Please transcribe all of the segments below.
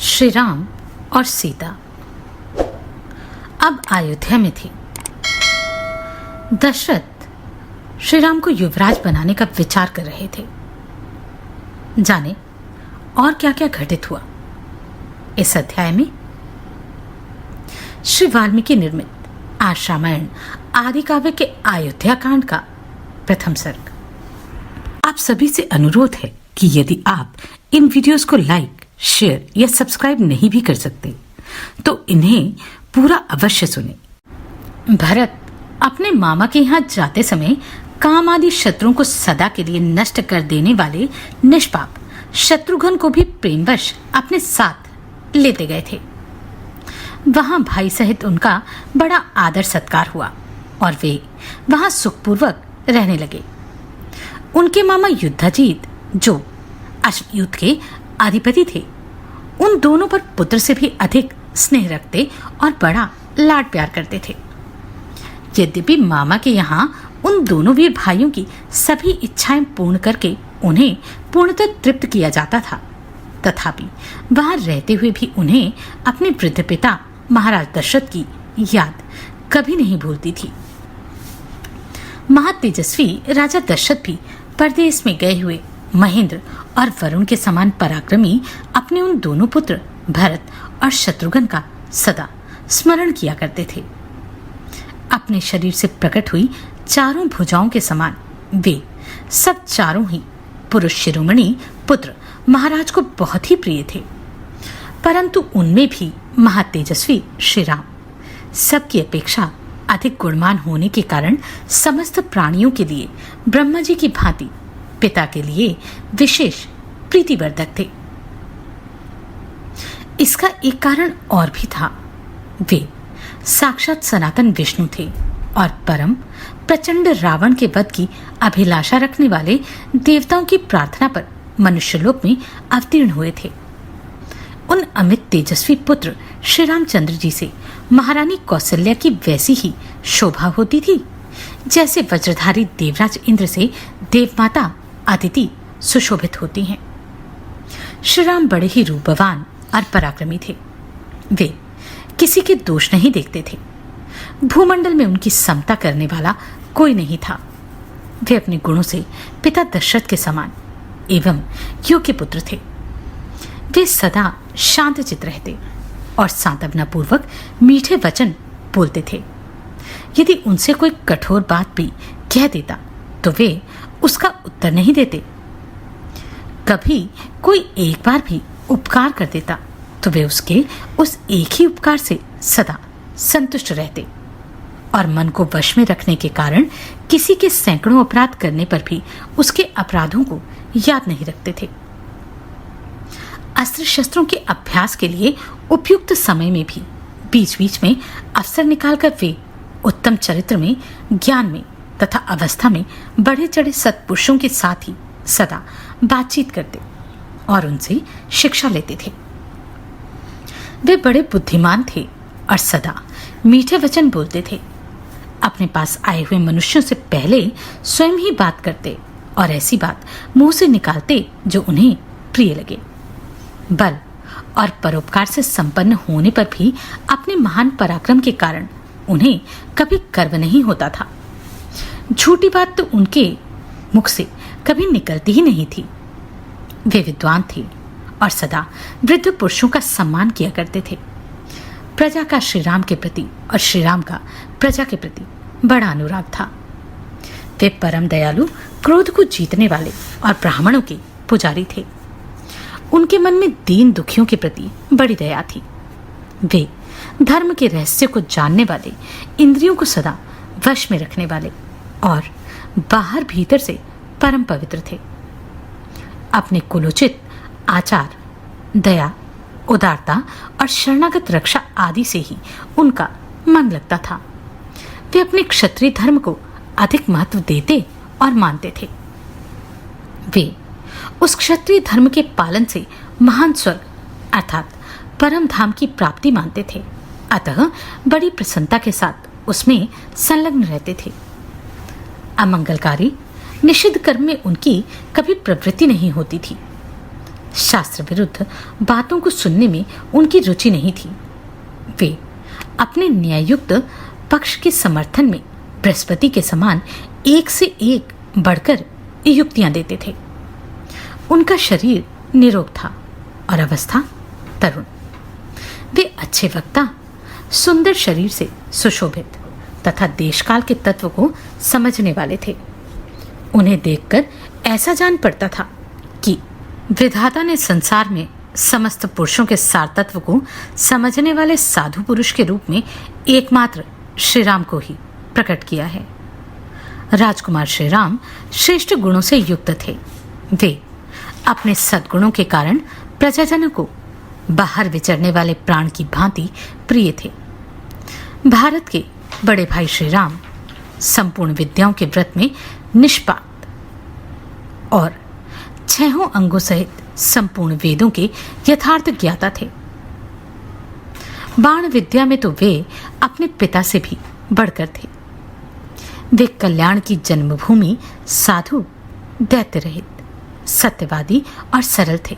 श्री राम और सीता अब अयोध्या में थे। दशरथ श्री राम को युवराज बनाने का विचार कर रहे थे। जाने और क्या क्या घटित हुआ इस अध्याय में। श्री वाल्मीकि निर्मित आर्ष रामायण आदि काव्य के अयोध्या कांड का प्रथम सर्ग। आप सभी से अनुरोध है कि यदि आप इन वीडियोस को लाइक, शेयर या सब्सक्राइब नहीं भी कर सकते तो इन्हें पूरा अवश्य सुने। भरत अपने मामा के यहाँ जाते समय काम आदि शत्रुओं को सदा के लिए नष्ट कर देने वाले निष्पाप शत्रुघ्न को भी प्रेमवश अपने साथ लेते गए थे। वहां भाई सहित उनका बड़ा आदर सत्कार हुआ और वे वहां सुखपूर्वक रहने लगे। उनके मामा युद्धाजीत जो अश्वयुद्ध के अधिपति थे, उन दोनों पर पुत्र से भी अधिक स्नेह रखते और बड़ा लाड प्यार करते थे। यद्यपि मामा के यहाँ उन दोनों वीर भाइयों की सभी इच्छाएं पूर्ण करके उन्हें पूर्णतः तृप्त किया जाता था, तथापि वहां रहते हुए भी उन्हें अपने वृद्ध पिता महाराज दशरथ की याद कभी नहीं भूलती थी। महातेजस्वी राजा दशरथ भी परदेश में गए हुए महेंद्र और वरुण के समान पराक्रमी अपने उन दोनों पुत्र भरत और शत्रुघ्न का सदा स्मरण किया करते थे। अपने शरीर से प्रकट हुई चारों भुजाओं के समान वे सब चारों ही पुरुष शिरोमणि पुत्र महाराज को बहुत ही प्रिय थे। परंतु उनमें भी महातेजस्वी श्री राम सबकी अपेक्षा अधिक गुणवान होने के कारण समस्त प्राणियों के लिए ब्रह्मा जी की भांति पिता के लिए विशेष प्रीतिवर्धक थे। इसका एक कारण और भी था। वे साक्षात सनातन विष्णु थे और परम प्रचंड रावण के वध की अभिलाषा रखने वाले देवताओं की प्रार्थना पर मनुष्यलोक में अवतीर्ण हुए थे। उन अमित तेजस्वी पुत्र श्री रामचंद्र जी से महारानी कौशल्या की वैसी ही शोभा होती थी जैसे वज्रधारी देवराज इंद्र से देवमाता अदिति सुशोभित होती हैं। श्री राम बड़े ही रूपवान और पराक्रमी थे। वे किसी के दोष नहीं देखते थे। भूमंडल में उनकी समता करने वाला कोई नहीं था। वे अपने गुणों से पिता दशरथ के समान एवं योग्य पुत्र थे। वे सदा शांत चित्त रहते और सांत्वना पूर्वक मीठे वचन बोलते थे। यदि उनसे कोई कठोर बात भी कह देता तो वे उसका उत्तर नहीं देते। कभी कोई एक बार भी उपकार कर देता तो वे उसके उस एक ही उपकार से सदा संतुष्ट रहते और मन को वश में रखने के कारण किसी के सैकड़ों अपराध करने पर भी उसके अपराधों को याद नहीं रखते थे। अस्त्र शस्त्रों के अभ्यास के लिए उपयुक्त समय में भी बीच बीच में अवसर निकालकर वे उत्तम चरित्र में, ज्ञान में तथा अवस्था में बढ़े चढ़े सत्पुरुषों के साथ ही सदा बातचीत करते और उनसे शिक्षा लेते थे। वे बड़े बुद्धिमान थे और सदा मीठे वचन बोलते थे। अपने पास आए हुए मनुष्यों से पहले स्वयं ही बात करते और ऐसी बात मुंह से निकालते जो उन्हें प्रिय लगे। बल और परोपकार से संपन्न होने पर भी अपने महान पराक्रम के कारण उन्हें कभी गर्व नहीं होता था। झूठी बात तो उनके मुख से कभी निकलती ही नहीं थी। वे विद्वान थे और सदा वृद्ध पुरुषों का सम्मान किया करते थे। प्रजा का श्री राम के प्रति और श्री राम का प्रजा के प्रति बड़ा अनुराग था। वे परम दयालु, क्रोध को जीतने वाले और ब्राह्मणों के पुजारी थे। उनके मन में दीन दुखियों के प्रति बड़ी दया थी। वे धर्म के रहस्य को जानने वाले, इंद्रियों को सदा वश में रखने वाले और बाहर भीतर से परम पवित्र थे। अपने कुलोचित आचार, दया, उदारता और शरणागत रक्षा आदि से ही उनका मन लगता था। वे अपने क्षत्रिय धर्म को अधिक महत्व देते और मानते थे। वे उस क्षत्रिय धर्म के पालन से महान स्वर्ग अर्थात परम धाम की प्राप्ति मानते थे। अतः बड़ी प्रसन्नता के साथ उसमें संलग्न रहते थे। अमंगलकारी निषिद्ध कर्म में उनकी कभी प्रवृत्ति नहीं होती थी। शास्त्र विरुद्ध बातों को सुनने में उनकी रुचि नहीं थी। वे अपने न्याययुक्त पक्ष के समर्थन में बृहस्पति के समान एक से एक बढ़कर युक्तियां देते थे। उनका शरीर निरोग था और अवस्था तरुण। वे अच्छे वक्ता, सुंदर शरीर से सुशोभित तथा देशकाल के तत्व को समझने वाले थे। उन्हें देखकर ऐसा जान पड़ता था कि विधाता ने संसार में समस्त पुरुषों के सार तत्व को समझने वाले साधु पुरुष के रूप में एकमात्र श्री राम को ही प्रकट किया है। राजकुमार श्री राम श्रेष्ठ गुणों से युक्त थे। वे अपने सद्गुणों के कारण प्रजाजनों को बाहर विचरने वाले प्राण की भांति प्रिय थे। भारत के बड़े भाई श्री राम संपूर्ण विद्याओं के व्रत में निष्पात और 6 अंगों सहित संपूर्ण वेदों के यथार्थ ज्ञाता थे। बाण विद्या में तो वे अपने पिता से भी बढ़कर थे। वे कल्याण की जन्मभूमि, साधु, दैत्य रहित, सत्यवादी और सरल थे।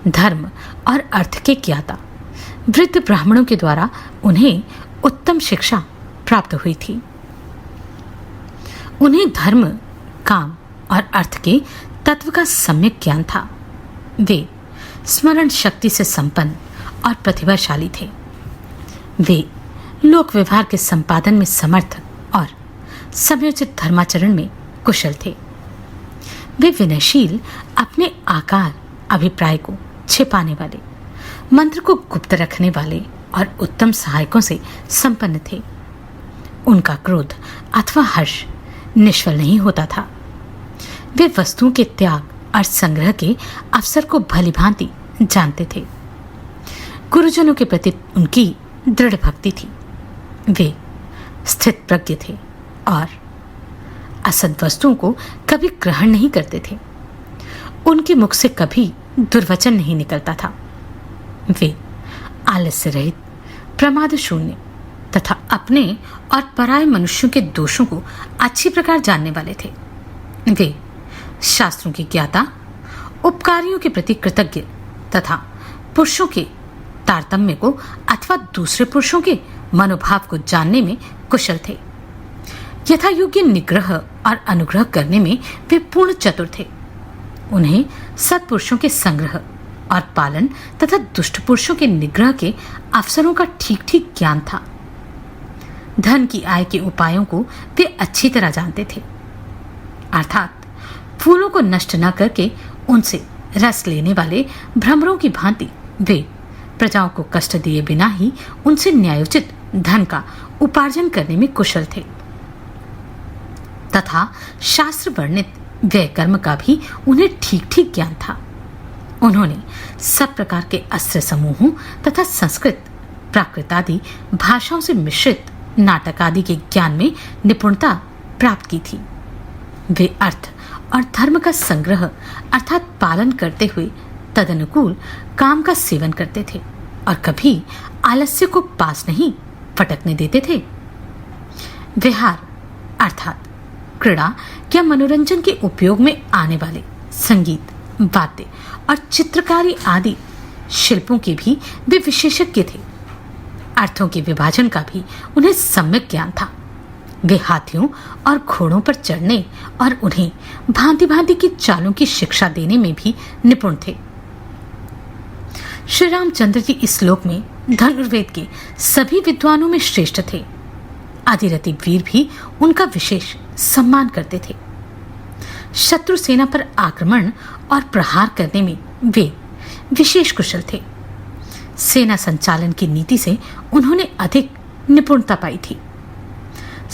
धर्म और अर्थ के ज्ञाता वृद्ध ब्राह्मणों के द्वारा उन्हें उत्तम शिक्षा प्राप्त हुई थी। उन्हें धर्म, काम और अर्थ के तत्व का सम्यक ज्ञान था। वे स्मरण शक्ति से संपन्न और प्रतिभाशाली थे। वे लोक व्यवहार के संपादन में समर्थ और समयोचित धर्माचरण में कुशल थे। वे विनयशील, अपने आकार, अभिप्राय को छिपाने वाले, मंत्र को गुप्त रखने वाले और उत्तम सहायकों से संपन्न थे। उनका क्रोध अथवा हर्ष निष्फल नहीं होता था। वे वस्तुओं के त्याग और संग्रह के अवसर को भलीभांति जानते थे। गुरुजनों के प्रति उनकी दृढ़ भक्ति थी। वे स्थित प्रज्ञ थे और असद वस्तुओं को कभी ग्रहण नहीं करते थे। उनके मुख से कभी दुर्वचन नहीं निकलता था। वे आलस्य रहित, प्रमाद शून्य तथा अपने और पराये मनुष्यों के दोषों को अच्छी प्रकार जानने वाले थे। वे शास्त्रों की ज्ञाता, उपकारियों के प्रति कृतज्ञ तथा पुरुषों के तारतम्य को अथवा दूसरे पुरुषों के मनोभाव को जानने में कुशल थे। यथा योग्य निग्रह और अनुग्रह करने में वे पूर्ण चतुर थे। उन्हें सत्पुरुषों के संग्रह और पालन तथा दुष्ट पुरुषों के निग्रह के अवसरों का ठीक ठीक ज्ञान था। धन की आय के उपायों को वे अच्छी तरह जानते थे। अर्थात फूलों को नष्ट न करके उनसे रस लेने वाले भ्रमरों की भांति वे प्रजाओं को कष्ट दिए बिना ही उनसे न्यायोचित धन का उपार्जन करने में कुशल थे तथा शास्त्र वर्णित व्यय कर्म का भी उन्हें ठीक ठीक ज्ञान था। उन्होंने सब प्रकार के अस्त्र समूहों तथा संस्कृत, प्राकृत आदि भाषाओं से मिश्रित नाटक आदि के ज्ञान में निपुणता प्राप्त की थी। वे अर्थ और धर्म का संग्रह अर्थात पालन करते हुए तदनुकूल काम का सेवन करते थे और कभी आलस्य को पास नहीं फटकने देते थे। विहार अर्थात क्रीड़ा या मनोरंजन के उपयोग में आने वाले संगीत, वाद्य और चित्रकारी आदि शिल्पों के भी वे विशेषज्ञ थे। अर्थों के विभाजन का भी उन्हें सम्यक ज्ञान था। वे हाथियों और घोड़ों पर चढ़ने और उन्हें भांति भांति की चालों की शिक्षा देने में भी निपुण थे। श्री रामचंद्र जी इस श्लोक में धनुर्वेद के सभी विद्वानों में श्रेष्ठ थे। आदिरति वीर भी उनका विशेष सम्मान करते थे। शत्रु सेना पर आक्रमण और प्रहार करने में वे विशेष कुशल थे। सेना संचालन की नीति से उन्होंने अधिक निपुणता पाई थी।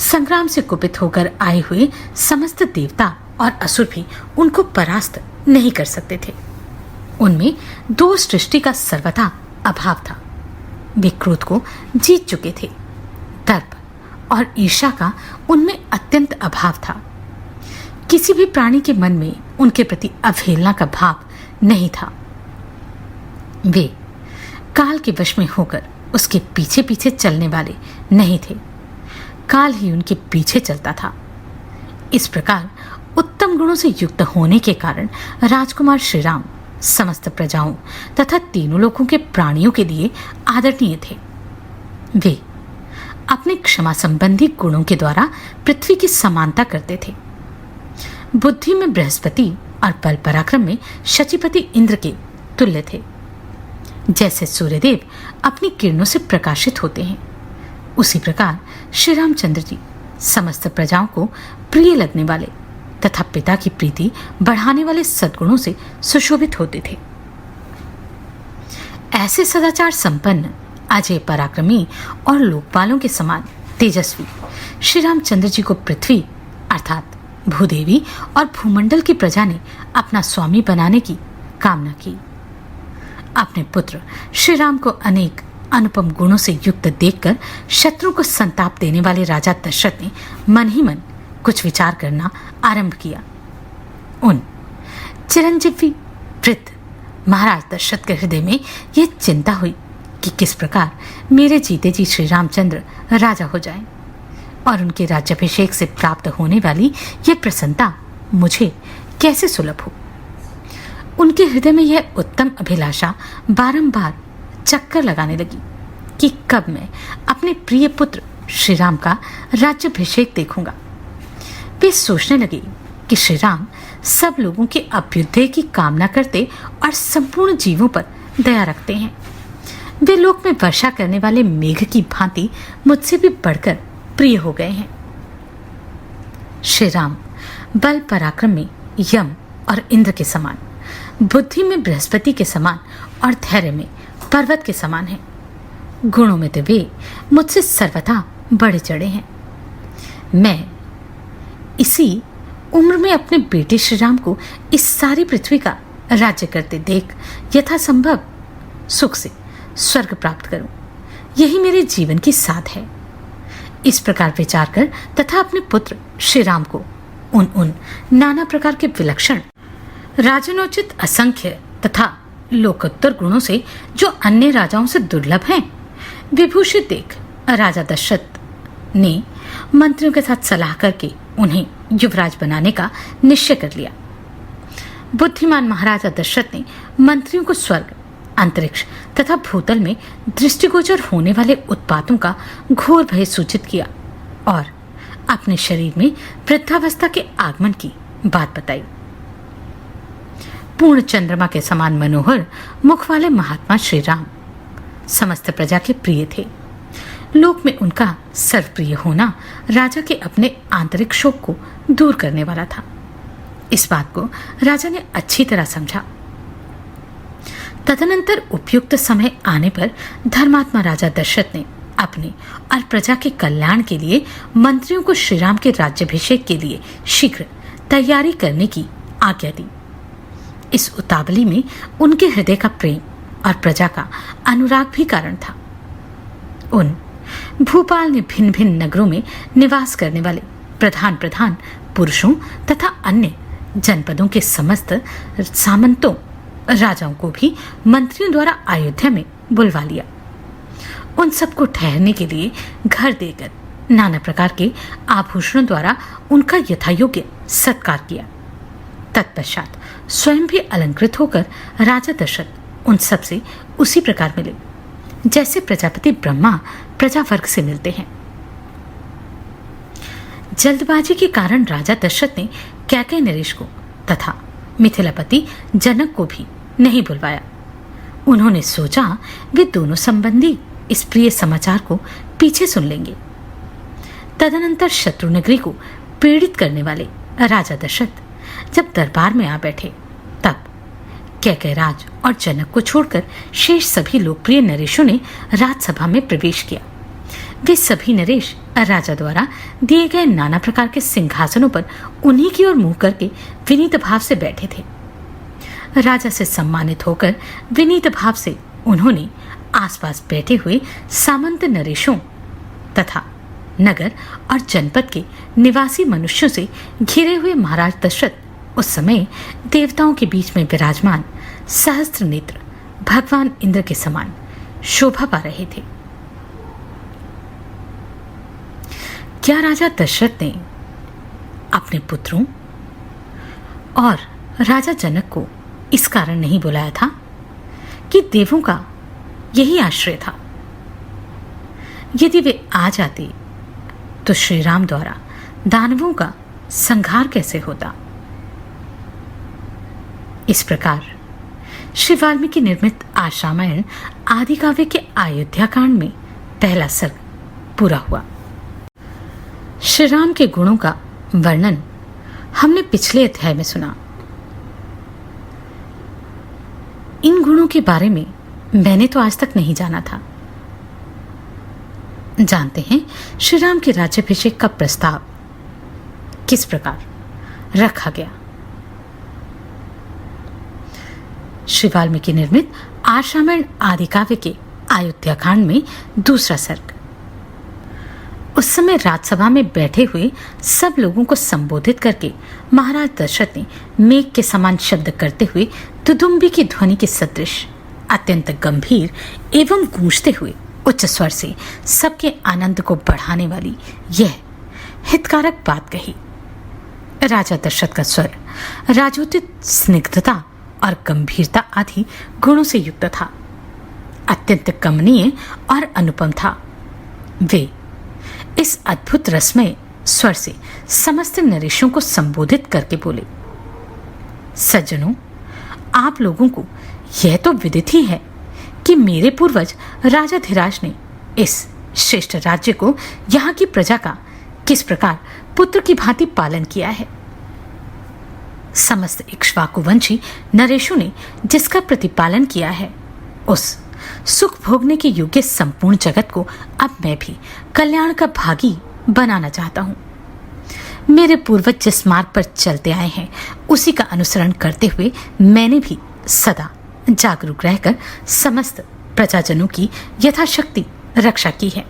संग्राम से कुपित होकर आए हुए समस्त देवता और असुर भी उनको परास्त नहीं कर सकते थे। उनमें दो सृष्टि का सर्वथा अभाव था। वे क्रोध को जीत चुके थे। दर्प और ईर्ष्या का उनमें अत्यंत अभाव था। किसी भी प्राणी के मन में उनके प्रति अवहेलना का भाव नहीं था। वे काल के वश में होकर उसके पीछे पीछे चलने वाले नहीं थे। काल ही उनके पीछे चलता था। इस प्रकार उत्तम गुणों से युक्त होने के कारण राजकुमार श्री राम समस्त प्रजाओं तथा तीनों लोगों के प्राणियों के लिए आदरणीय थे। वे अपने क्षमा संबंधी गुणों के द्वारा पृथ्वी की समानता करते थे। बुद्धि में बृहस्पति और बल पराक्रम में शचीपति इंद्र के तुल्य थे। जैसे सूर्यदेव अपनी किरणों से प्रकाशित होते हैं, उसी प्रकार श्री रामचंद्र जी समस्त प्रजाओं को प्रिय लगने वाले तथा पिता की प्रीति बढ़ाने वाले सद्गुणों से सुशोभित होते थे। ऐसे सदाचार संपन्न, अजय पराक्रमी और लोकपालों के समान तेजस्वी श्री रामचंद्र जी को पृथ्वी अर्थात भूदेवी और भूमंडल की प्रजा ने अपना स्वामी बनाने की कामना की। अपने पुत्र श्री राम को अनेक अनुपम गुणों से युक्त देखकर शत्रु को संताप देने वाले राजा दशरथ ने मन ही मन कुछ विचार करना आरंभ किया। उन चिरंजीवी वृद्ध महाराज दशरथ के हृदय में यह चिंता हुई कि किस प्रकार मेरे जीते जी श्री रामचंद्र राजा हो जाएं और उनके राज्याभिषेक से प्राप्त होने वाली यह प्रसन्नता मुझे कैसे सुलभ हो। उनके हृदय में यह उत्तम अभिलाषा बारंबार चक्कर लगाने लगी कि कब मैं अपने प्रिय पुत्र श्री राम का राज्याभिषेक देखूंगा। वे सोचने लगे कि श्री राम सब लोगों के अभ्युदय की कामना करते और संपूर्ण जीवों पर दया रखते हैं। वे लोक में वर्षा करने वाले मेघ की भांति मुझसे भी बढ़कर प्रिय हो गए हैं। श्री राम बल पराक्रम में यम और इंद्र के समान, बुद्धि में बृहस्पति के समान और धैर्य में पर्वत के समान है। गुणों में तो वे मुझसे सर्वथा बढ़े चढ़े हैं। मैं इसी उम्र में अपने बेटे श्री राम को इस सारी पृथ्वी का राज्य करते देख यथासंभव सुख से स्वर्ग प्राप्त करूं, यही मेरे जीवन की साध है। इस प्रकार विचार कर तथा अपने पुत्र श्री राम को उन नाना प्रकार के विलक्षण राजनोचित असंख्य तथा लोकोत्तर गुणों से जो अन्य राजाओं से दुर्लभ हैं विभूषित देख राजा दशरथ ने मंत्रियों के साथ सलाह करके उन्हें युवराज बनाने का निश्चय कर लिया। बुद्धिमान महाराजा दशरथ ने मंत्रियों को स्वर्ग, अंतरिक्ष तथा भूतल में दृष्टिगोचर होने वाले उत्पातों का घोर भय सूचित किया और अपने शरीर में वृद्धावस्था के आगमन की बात बताई। पूर्ण चंद्रमा के समान मनोहर मुख वाले महात्मा श्री राम समस्त प्रजा के प्रिय थे। लोक में उनका सर्वप्रिय होना राजा के अपने आंतरिक शोक को दूर करने वाला था। इस बात को राजा ने अच्छी तरह समझा। तदनंतर उपयुक्त समय आने पर धर्मात्मा राजा दशरथ ने अपने और प्रजा के कल्याण के लिए मंत्रियों को श्री राम के राज्याभिषेक के लिए शीघ्र तैयारी करने की आज्ञा दी। इस उतावली में उनके हृदय का प्रेम और प्रजा का अनुराग भी कारण था। उन भूपाल ने भिन्न भिन्न नगरों में निवास करने वाले प्रधान प्रधान पुरुषों तथा अन्य जनपदों के समस्त सामंतों राजाओं को भी मंत्रियों द्वारा अयोध्या में बुलवा लिया। उन सबको ठहरने के लिए घर देकर नाना प्रकार के आभूषणों द्वारा उनका यथायोग्य सत्कार किया। तत्पश्चात स्वयं भी अलंकृत होकर राजा दशरथ उन सब से उसी प्रकार मिले जैसे प्रजापति ब्रह्मा प्रजा वर्ग से मिलते हैं। जल्दबाजी के कारण राजा दशरथ ने कैकेयी नरेश को तथा मिथिलापति जनक को भी नहीं बुलवाया। उन्होंने सोचा वे दोनों संबंधी इस प्रिय समाचार को पीछे सुन लेंगे। तदनंतर शत्रु नगरी को पीड़ित करने वाले राजा दशरथ जब दरबार में आ बैठे तब कैकेयराज और जनक को छोड़कर शेष सभी लोकप्रिय नरेशों ने राजसभा में प्रवेश किया। वे सभी नरेश राजा द्वारा दिए गए नाना प्रकार के सिंहासनों पर उन्हीं की ओर मुंह करके विनीत भाव से बैठे थे। राजा से सम्मानित होकर विनीत भाव से उन्होंने आसपास बैठे हुए सामंत नरेशों तथा नगर और जनपद के निवासी मनुष्यों से घिरे हुए महाराज दशरथ उस समय देवताओं के बीच में विराजमान सहस्त्र नेत्र भगवान इंद्र के समान शोभा पा रहे थे। क्या राजा दशरथ ने अपने पुत्रों और राजा जनक को इस कारण नहीं बुलाया था कि देवों का यही आश्रय था। यदि वे आ जाते तो श्री राम द्वारा दानवों का संहार कैसे होता। इस प्रकार श्री वाल्मीकि निर्मित आशारामायण आदि काव्य के अयोध्या कांड में पहला सर्ग पूरा हुआ। श्री राम के गुणों का वर्णन हमने पिछले अध्याय में सुना। इन गुणों के बारे में मैंने तो आज तक नहीं जाना था। जानते हैं श्री राम के राज्याभिषेक का प्रस्ताव किस प्रकार रखा गया। श्री वाल्मीकि निर्मित आशारामायण आदि काव्य के अयोध्या कांड में दूसरा सर्ग। उस समय राजसभा में बैठे हुए सब लोगों को संबोधित करके महाराज दशरथ ने मेघ के समान शब्द करते हुए दुदुम्बी की ध्वनि के सदृश अत्यंत गंभीर एवं गूंजते हुए उच्च स्वर से सबके आनंद को बढ़ाने वाली यह हितकारक बात कही। राजा दशरथ का स्वर राजोचित स्निग्धता और गंभीरता आदि गुणों से युक्त था, अत्यंत कमनीय और अनुपम था। वे इस अद्भुत रसमय स्वर से समस्त नरेशों को संबोधित करके बोले, सज्जनों, आप लोगों को यह तो विदित ही है कि मेरे पूर्वज राजा धीराज ने इस श्रेष्ठ राज्य को यहाँ की प्रजा का किस प्रकार पुत्र की भांति पालन किया है। समस्त इक्ष्वाकुवंशी नरेशों ने जिसका प्रतिपालन किया है, उस सुख भोगने के योग्य संपूर्ण जगत को अब मैं भी कल्याण का भागी बनाना चाहता हूँ। मेरे पूर्वज जिस मार्ग पर चलते आए हैं उसी का अनुसरण करते हुए मैंने भी सदा जागरूक रहकर समस्त प्रजाजनों की यथाशक्ति रक्षा की है।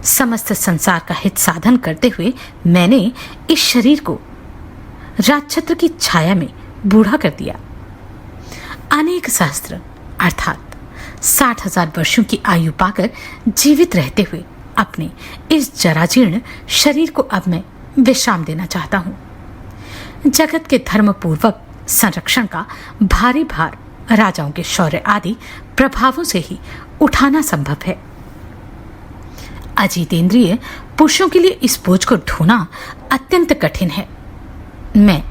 समस्त संसार का हित साधन करते हुए मैंने इस शरीर को राजछत्र की छाया में बूढ़ा कर दिया। अनेक सहस्त्र अर्थात 60,000 वर्षों की आयु पाकर जीवित रहते हुए अपने इस जराजीर्ण शरीर को अब मैं विश्राम देना चाहता हूँ। जगत के धर्मपूर्वक संरक्षण का भारी भार राजाओं के शौर्य आदि प्रभावों से ही उठाना संभव है। अजीतेंद्रिय पुरुषों के लिए इस बोझ को ढोना अत्यंत कठिन है। मैं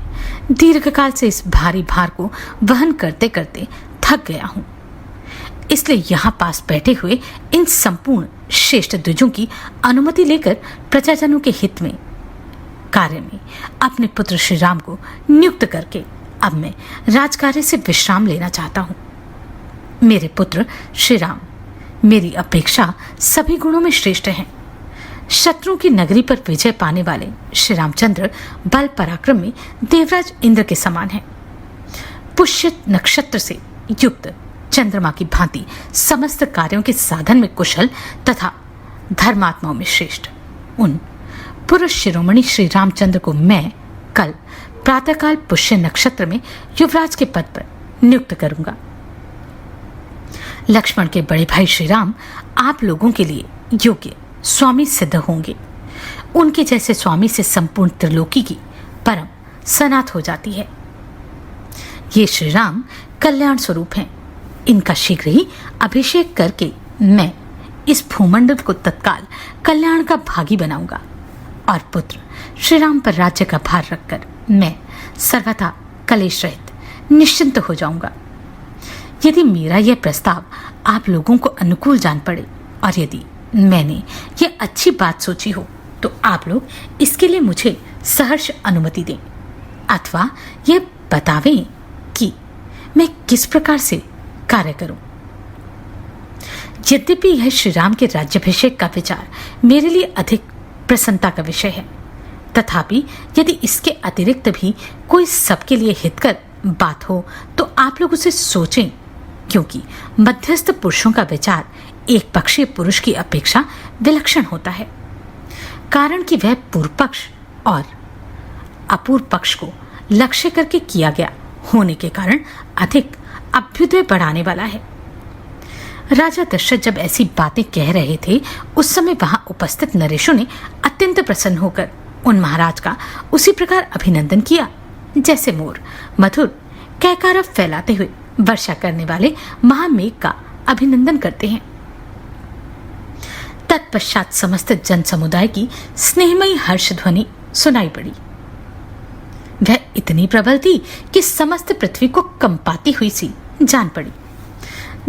दीर्घकाल से इस भारी भार को वहन करते करते थक गया हूं। इसलिए यहां पास बैठे हुए इन संपूर्ण श्रेष्ठ द्विजों की अनुमति लेकर प्रजाजनों के हित में कार्य में अपने पुत्र श्री राम को नियुक्त करके अब मैं राजकार्य से विश्राम लेना चाहता हूं। मेरे पुत्र श्री राम मेरी अपेक्षा सभी गुणों में श्रेष्ठ हैं। शत्रुओं की नगरी पर विजय पाने वाले श्री रामचंद्र बल पराक्रम में देवराज इंद्र के समान हैं। पुष्य नक्षत्र से युक्त चंद्रमा की भांति समस्त कार्यों के साधन में कुशल तथा धर्मात्माओं में श्रेष्ठ उन पुरुष शिरोमणि श्री रामचंद्र को मैं कल प्रातःकाल पुष्य नक्षत्र में युवराज के पद पर नियुक्त करूंगा। लक्ष्मण के बड़े भाई श्री राम आप लोगों के लिए योग्य स्वामी सिद्ध होंगे। उनके जैसे स्वामी से संपूर्ण त्रिलोकी की परम सनात हो जाती है। ये श्री राम कल्याण स्वरूप हैं। इनका शीघ्र ही अभिषेक करके मैं इस भूमंडल को तत्काल कल्याण का भागी बनाऊंगा और पुत्र श्री राम पर राज्य का भार रखकर मैं सर्वथा कलेश रहित निश्चिंत हो जाऊंगा। यदि मेरा यह प्रस्ताव आप लोगों को अनुकूल जान पड़े और यदि मैंने यह अच्छी बात सोची हो तो आप लोग इसके लिए मुझे सहर्ष अनुमति दें अथवा यह बतावें कि मैं किस प्रकार से कार्य करूं। यद्यपि यह श्री राम के राज्याभिषेक का विचार मेरे लिए अधिक प्रसन्नता का विषय है, तथापि यदि इसके अतिरिक्त भी कोई सबके लिए हितकर बात हो तो आप लोग उसे सोचें, क्योंकि मध्यस्थ पुरुषों का विचार एक पक्षीय पुरुष की अपेक्षा विलक्षण होता है। कारण कि वह पूर्व पक्ष और अपूर्व पक्ष को लक्ष्य करके किया गया होने के कारण अधिक अभ्युदय बढ़ाने वाला है। राजा दशरथ जब ऐसी बातें कह रहे थे उस समय वहां उपस्थित नरेशों ने अत्यंत प्रसन्न होकर उन महाराज का उसी प्रकार अभिनंदन किया जैसे मोर मधुर कैकारा फैलाते हुए वर्षा करने वाले महामेघ का अभिनंदन करते हैं। तत्पश्चात समस्त जन समुदाय की स्नेहमयी हर्ष ध्वनि सुनाई पड़ी। वह इतनी प्रबल थी कि समस्त पृथ्वी को कंपाती हुई सी जान पड़ी।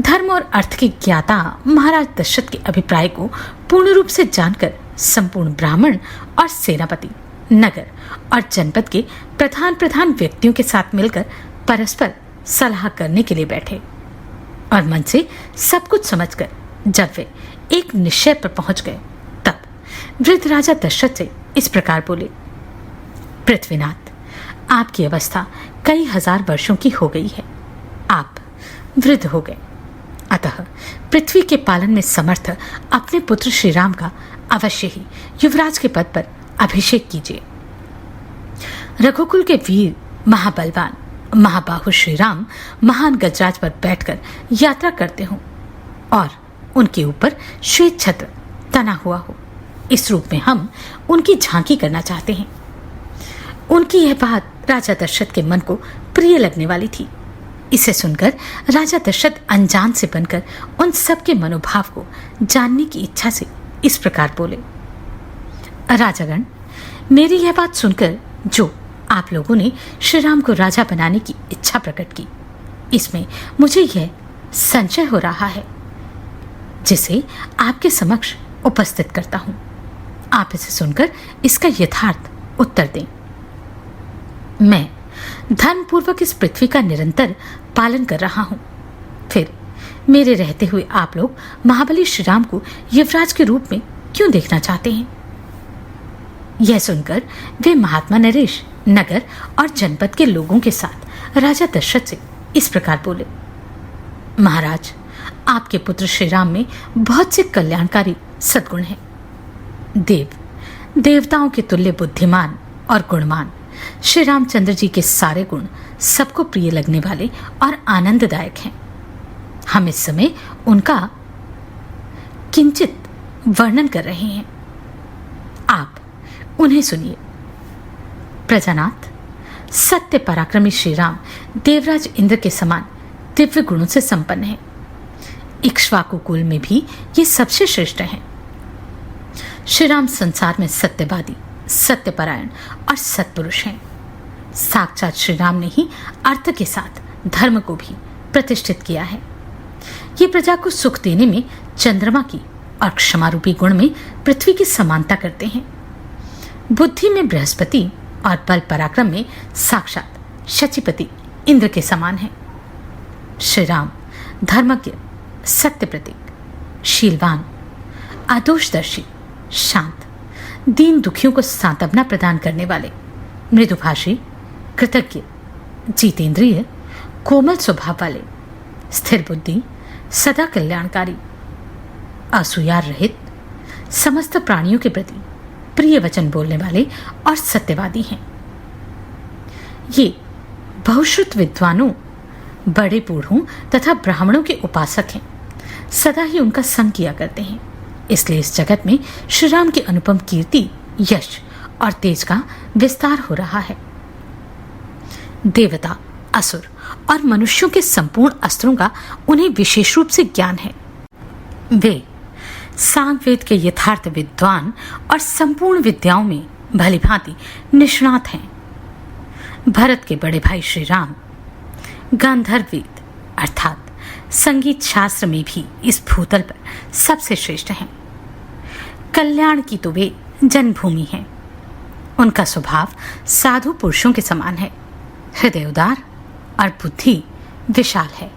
धर्म और अर्थ के ज्ञाता महाराज दशरथ के अभिप्राय को पूर्ण रूप से जानकर संपूर्ण ब्राह्मण और सेनापति नगर और जनपद के प्रधान प्रधान व्यक्तियों के साथ मिलकर परस्पर सलाह करने के लिए बैठे और मन से सब कुछ समझकर जब वे एक निश्चय पर पहुंच गए तब वृद्ध राजा दशरथ से इस प्रकार बोले, पृथ्वीनाथ, आपकी अवस्था कई हजार वर्षों की हो गई है। आप वृद्ध हो गए, अतः पृथ्वी के पालन में समर्थ अपने पुत्र श्री राम का अवश्य ही युवराज के पद पर अभिषेक कीजिए। रघुकुल के वीर महाबलवान महाबाहु श्री राम महान गजराज पर बैठकर यात्रा करते हों और उनके ऊपर श्वेत छत्र तना हुआ हो, इस रूप में हम उनकी झांकी करना चाहते हैं। उनकी यह बात राजा दशरथ के मन को प्रिय लगने वाली थी। इसे सुनकर राजा दशरथ अनजान से बनकर उन सब के मनोभाव को जानने की इच्छा से इस प्रकार बोले, राजागण, मेरी यह बात सुनकर जो आप लोगों ने श्री राम को राजा बनाने की इच्छा प्रकट की, इसमें मुझे यह संशय हो रहा है जिसे आपके समक्ष उपस्थित करता हूं। आप इसे सुनकर इसका यथार्थ उत्तर दें। मैं धर्मपूर्वक इस पृथ्वी का निरंतर पालन कर रहा हूं, फिर मेरे रहते हुए आप लोग महाबली श्री राम को युवराज के रूप में क्यों देखना चाहते हैं? यह सुनकर वे महात्मा नरेश नगर और जनपद के लोगों के साथ राजा दशरथ से इस प्रकार बोले, महाराज, आपके पुत्र श्री राम में बहुत से कल्याणकारी सद्गुण हैं। देवताओं के तुल्य बुद्धिमान और गुणवान श्री रामचंद्र जी के सारे गुण सबको प्रिय लगने वाले और आनंददायक हैं। हम इस समय उनका किंचित वर्णन कर रहे हैं, आप उन्हें सुनिए। प्रजानाथ, सत्य पराक्रमी श्री राम देवराज इंद्र के समान दिव्य गुणों से संपन्न है। इक्ष्वाकु कुल में भी ये सबसे श्रेष्ठ हैं। श्री राम संसार में सत्यवादी, सत्यपरायण और सत्पुरुष हैं। साक्षात श्री राम ने ही अर्थ के साथ धर्म को भी प्रतिष्ठित किया है। ये प्रजा को सुख देने में चंद्रमा की और क्षमा रूपी गुण में पृथ्वी की समानता करते हैं। बुद्धि में बृहस्पति और बल पराक्रम में साक्षात शचीपति इंद्र के समान है। श्री राम धर्मज्ञ, सत्य प्रतीक, शीलवान, आदोषदर्शी, शांत, दीन दुखियों को सांत्वना प्रदान करने वाले, मृदुभाषी, कृतज्ञ, जितेंद्रिय, कोमल स्वभाव वाले, स्थिर बुद्धि, सदा कल्याणकारी, असूया रहित, समस्त प्राणियों के प्रति प्रिय वचन बोलने वाले और सत्यवादी हैं। ये बहुश्रुत विद्वानों, बड़े बूढ़ों तथा ब्राह्मणों के उपासक हैं। सदा ही उनका संग किया करते हैं। इसलिए इस जगत में श्री राम की अनुपम कीर्ति, यश और तेज का विस्तार हो रहा है। देवता, असुर और मनुष्यों के संपूर्ण अस्त्रों का उन्हें विशेष रूप से ज्ञान है। वे सामवेद के यथार्थ विद्वान और संपूर्ण विद्याओं में भलीभांति निष्णात हैं। भरत के बड़े भाई श्री राम गांधर्व वेद अर्थात संगीत शास्त्र में भी इस भूतल पर सबसे श्रेष्ठ हैं। कल्याण की तो वे जन्मभूमि हैं। उनका स्वभाव साधु पुरुषों के समान है। हृदय उदार और बुद्धि विशाल है।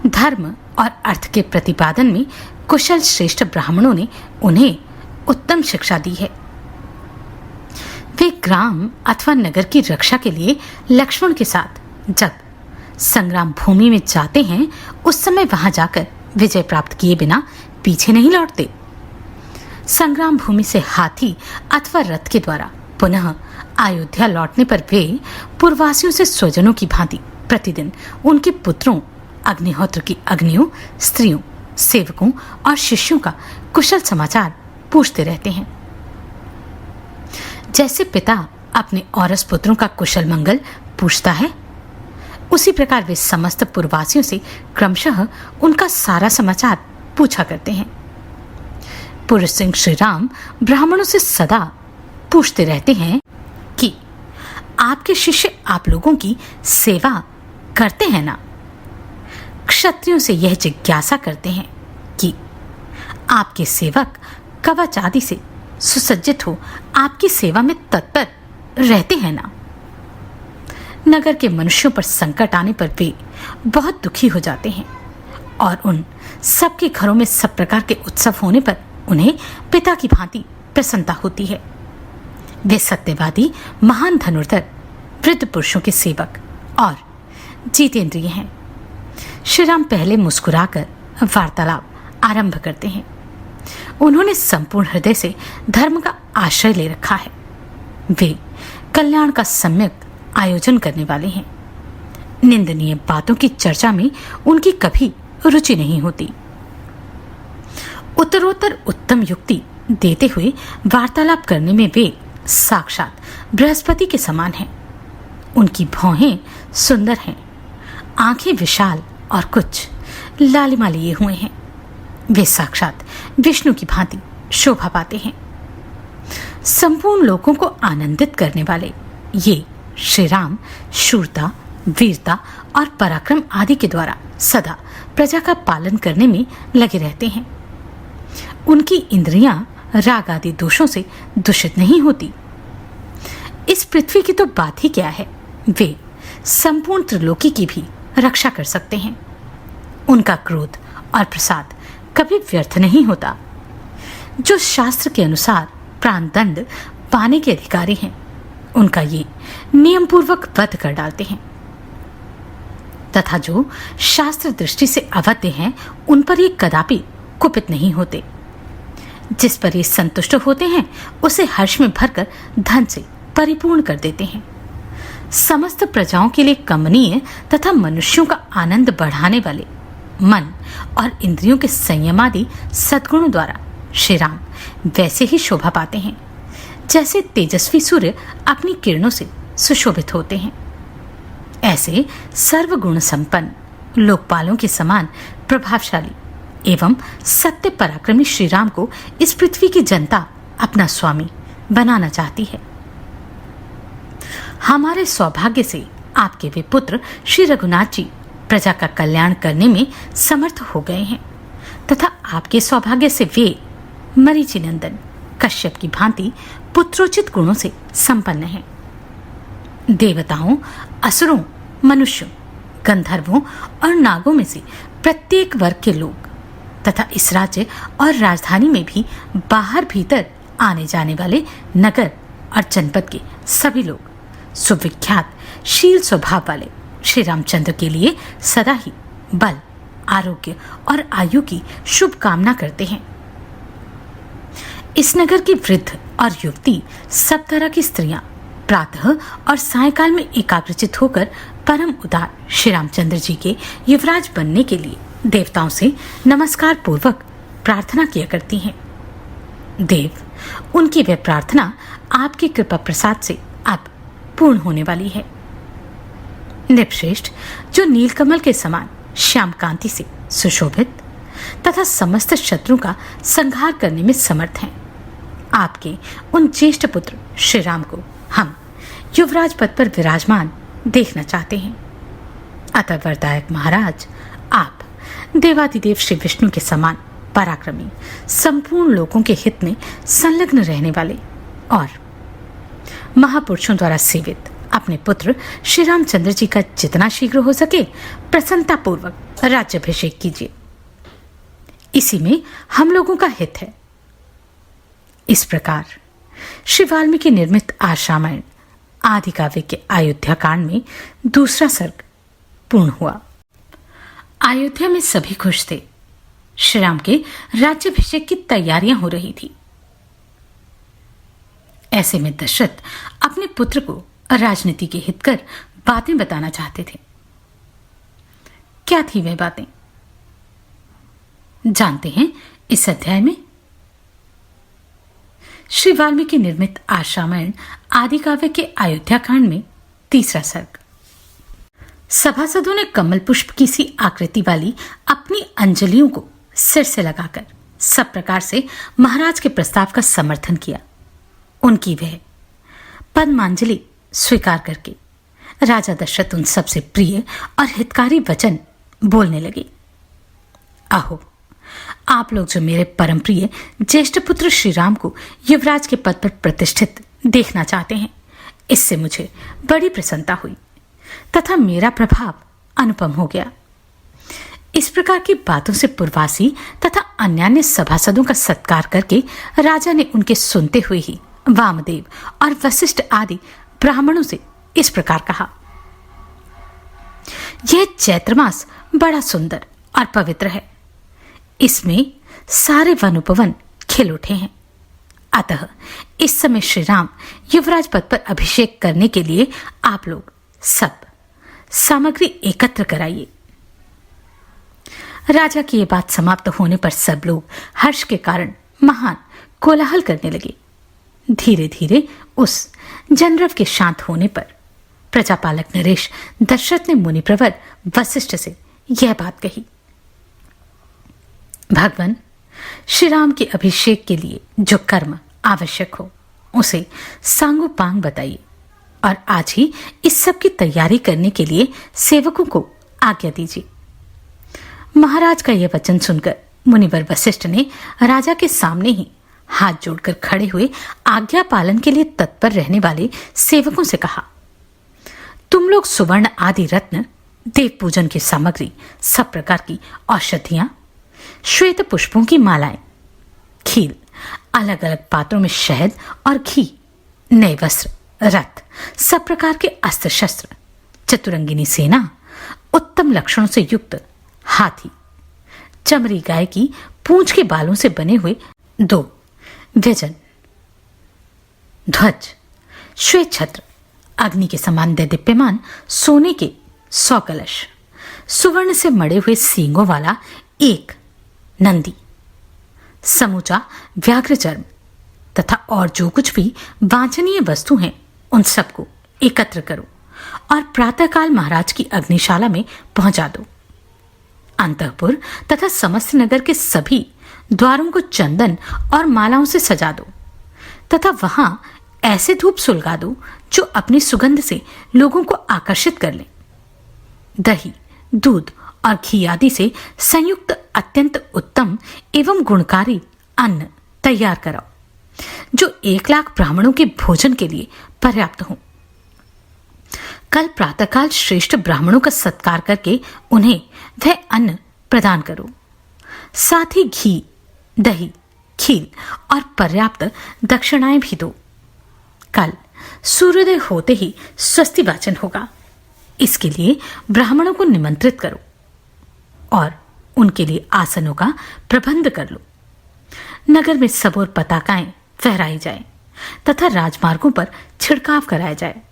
धर्म और अर्थ के प्रतिपादन में कुशल श्रेष्ठ ब्राह्मणों ने उन्हें उत्तम शिक्षा दी है। वे ग्राम अथवा नगर की रक्षा के लिए लक्ष्मण के साथ जब संग्राम भूमि में जाते हैं, उस समय वहां जाकर विजय प्राप्त किए बिना पीछे नहीं लौटते। संग्राम भूमि से हाथी अथवा रथ के द्वारा पुनः अयोध्या लौटने पर वे पूर्ववासियों से स्वजनों की भांति प्रतिदिन उनके पुत्रों, अग्निहोत्र की अग्नियों, स्त्रियों, सेवकों और शिष्यों का कुशल समाचार पूछते रहते हैं। जैसे पिता अपने औरस पुत्रों का कुशल मंगल पूछता है, उसी प्रकार वे समस्त पुरवासियों से क्रमशः उनका सारा समाचार पूछा करते हैं। पुरुष सिंह श्री राम ब्राह्मणों से सदा पूछते रहते हैं कि आपके शिष्य आप लोगों की सेवा करते हैं ना? क्षत्रियों से यह जिज्ञासा करते हैं कि आपके सेवक कवच आदि से सुसज्जित हो आपकी सेवा में तत्पर रहते हैं ना? नगर के मनुष्यों पर संकट आने पर वे बहुत दुखी हो जाते हैं और उन सबके घरों में सब प्रकार के उत्सव होने पर उन्हें पिता की भांति प्रसन्नता होती है। वे सत्यवादी महान धनुर्धर वृद्ध पुरुषों के सेवक और जितेंद्रिय हैं। श्री राम पहले मुस्कुराकर वार्तालाप आरंभ करते हैं। उन्होंने संपूर्ण हृदय से धर्म का आश्रय ले रखा है। वे कल्याण का सम्यक आयोजन करने वाले हैं। निंदनीय बातों की चर्चा में उनकी कभी रुचि नहीं होती। उत्तरोत्तर उत्तम युक्ति देते हुए वार्तालाप करने में वे साक्षात बृहस्पति के समान हैं। उनकी भौहें सुंदर हैं, आंखें विशाल और कुछ लालिमा लिए हुए हैं। वे साक्षात विष्णु की भांति शोभा पाते हैं। संपूर्ण लोगों को आनंदित करने वाले ये श्री राम शूरता, वीरता और पराक्रम आदि के द्वारा सदा प्रजा का पालन करने में लगे रहते हैं। उनकी इंद्रियां राग आदि दोषों से दूषित नहीं होती। इस पृथ्वी की तो बात ही क्या है, वे संपूर्ण त्रिलोकी की भी रक्षा कर सकते हैं। उनका क्रोध और प्रसाद कभी व्यर्थ नहीं होता। जो शास्त्र के अनुसार प्राणदंड पाने के अधिकारी हैं, उनका ये नियम पूर्वक वध कर डालते हैं, तथा जो शास्त्र दृष्टि से अवध्य हैं, उन पर ये कदापि कुपित नहीं होते। जिस पर ये संतुष्ट होते हैं, उसे हर्ष में भरकर धन से परिपूर्ण कर देते हैं। समस्त प्रजाओं के लिए कमनीय तथा मनुष्यों का आनंद बढ़ाने वाले मन और इंद्रियों के संयमादि सद्गुणों द्वारा श्री राम वैसे ही शोभा पाते हैं जैसे तेजस्वी सूर्य अपनी किरणों से सुशोभित होते हैं। ऐसे सर्वगुण संपन्न लोकपालों के समान प्रभावशाली एवं सत्य पराक्रमी श्री राम को इस पृथ्वी की जनता अपना स्वामी बनाना चाहती है। हमारे सौभाग्य से आपके वे पुत्र श्री रघुनाथ जी प्रजा का कल्याण करने में समर्थ हो गए हैं, तथा आपके सौभाग्य से वे मरीचि नंदन कश्यप की भांति पुत्रोचित गुणों से संपन्न हैं। देवताओं, असुरों, मनुष्यों, गंधर्वों और नागों में से प्रत्येक वर्ग के लोग तथा इस राज्य और राजधानी में भी बाहर भीतर आने जाने वाले नगर और जनपद के सभी लोग सुविख्यात शील स्वभाव वाले श्री रामचंद्र के लिए सदा ही बल, आरोग्य और आयु की शुभ कामना करते हैं। इस नगर की वृद्ध और युवती सब तरह की स्त्रियां प्रातः और सायकाल में एकाग्रचित होकर परम उदार श्री रामचंद्र जी के युवराज बनने के लिए देवताओं से नमस्कार पूर्वक प्रार्थना किया करती हैं। देव, उनकी वह प्रार्थना आपकी कृपा प्रसाद से अब पूर्ण होने वाली है। नृपश्रेष्ठ, जो नीलकमल के समान श्याम कांति से सुशोभित तथा समस्त शत्रुओं का संहार करने में समर्थ हैं, आपके उन ज्येष्ठ पुत्र श्री राम को हम युवराज पद पर विराजमान देखना चाहते हैं। अतः वरदायक महाराज, आप देवादिदेव श्री विष्णु के समान पराक्रमी, संपूर्ण लोगों के हित में संलग्न रहने वाले और महापुरुषों द्वारा सेवित अपने पुत्र श्री रामचंद्र जी का जितना शीघ्र हो सके प्रसन्नता पूर्वक राज्याभिषेक कीजिए। इसी में हम लोगों का हित है। इस प्रकार श्री वाल्मीकि निर्मित आर्षरामायण आदि काव्य के अयोध्या कांड में दूसरा सर्ग पूर्ण हुआ। अयोध्या में सभी खुश थे। श्री राम के राज्याभिषेक की तैयारियां हो रही थी। ऐसे में दशरथ अपने पुत्र को राजनीति के हित कर बातें बताना चाहते थे। क्या थी वे बातें, जानते हैं इस अध्याय में। श्री वाल्मीकि निर्मित आश्रामण आदि काव्य के अयोध्या कांड में तीसरा सर्ग। सभासदों ने कमल पुष्प की सी आकृति वाली अपनी अंजलियों को सिर से लगाकर सब प्रकार से महाराज के प्रस्ताव का समर्थन किया। उनकी वह पद्मांजलि स्वीकार करके राजा दशरथ उन सबसे प्रिय और हितकारी वचन बोलने लगे। आहो, आप लोग जो मेरे परम प्रिय ज्येष्ठ पुत्र श्री राम को युवराज के पद पर प्रतिष्ठित देखना चाहते हैं, इससे मुझे बड़ी प्रसन्नता हुई तथा मेरा प्रभाव अनुपम हो गया। इस प्रकार की बातों से पूर्वासी तथा अन्यान्य सभासदों का सत्कार करके राजा ने उनके सुनते हुए ही वामदेव और वशिष्ठ आदि ब्राह्मणों से इस प्रकार कहा। यह चैत्र मास बड़ा सुंदर और पवित्र है। इसमें सारे वन उपवन खिल उठे हैं। अतः इस समय श्री राम युवराज पद पर अभिषेक करने के लिए आप लोग सब सामग्री एकत्र कराइए। राजा की यह बात समाप्त होने पर सब लोग हर्ष के कारण महान कोलाहल करने लगे। धीरे धीरे उस जनरव के शांत होने पर प्रजापालक नरेश दशरथ ने मुनिप्रवर वशिष्ठ से यह बात कही। भगवान, श्री राम के अभिषेक के लिए जो कर्म आवश्यक हो उसे सांगोपांग बताइए और आज ही इस सब की तैयारी करने के लिए सेवकों को आज्ञा दीजिए। महाराज का यह वचन सुनकर मुनिवर वशिष्ठ ने राजा के सामने ही हाथ जोड़कर खड़े हुए आज्ञा पालन के लिए तत्पर रहने वाले सेवकों से कहा, तुम लोग सुवर्ण आदि रत्न, देव पूजन की सामग्री, सब प्रकार की औषधियां, श्वेत पुष्पों की मालाएं, खील, अलग अलग पात्रों में शहद और घी, नए वस्त्र, रथ, सब प्रकार के अस्त्र शस्त्र, चतुरंगिनी सेना, उत्तम लक्षणों से युक्त हाथी, चमड़ी गाय की पूंछ के बालों से बने हुए 2 व्यजन, ध्वज, श्वेत छत्र, अग्नि के समान दैदीप्यमान सोने के 100 कलश, सुवर्ण से मड़े हुए सींगों वाला 1 नंदी, समूचा व्याघ्र चर्म तथा और जो कुछ भी वांछनीय वस्तु हैं उन सबको एकत्र करो और प्रातःकाल महाराज की अग्निशाला में पहुंचा दो। अंतःपुर तथा समस्त नगर के सभी द्वारों को चंदन और मालाओं से सजा दो तथा वहां ऐसे धूप सुलगा दो जो अपनी सुगंध से लोगों को आकर्षित कर ले। दही, दूध और घी आदि से संयुक्त अत्यंत उत्तम एवं गुणकारी अन्न तैयार कराओ जो 1 लाख ब्राह्मणों के भोजन के लिए पर्याप्त हो। कल प्रातःकाल श्रेष्ठ ब्राह्मणों का सत्कार करके उन्हें वह अन्न प्रदान करो। साथ ही घी, दही, खील और पर्याप्त दक्षिणाएं भी दो। कल सूर्योदय होते ही स्वस्ति वाचन होगा। इसके लिए ब्राह्मणों को निमंत्रित करो और उनके लिए आसनों का प्रबंध कर लो। नगर में सब ओर पताकाएं फहराई जाए तथा राजमार्गों पर छिड़काव कराया जाए।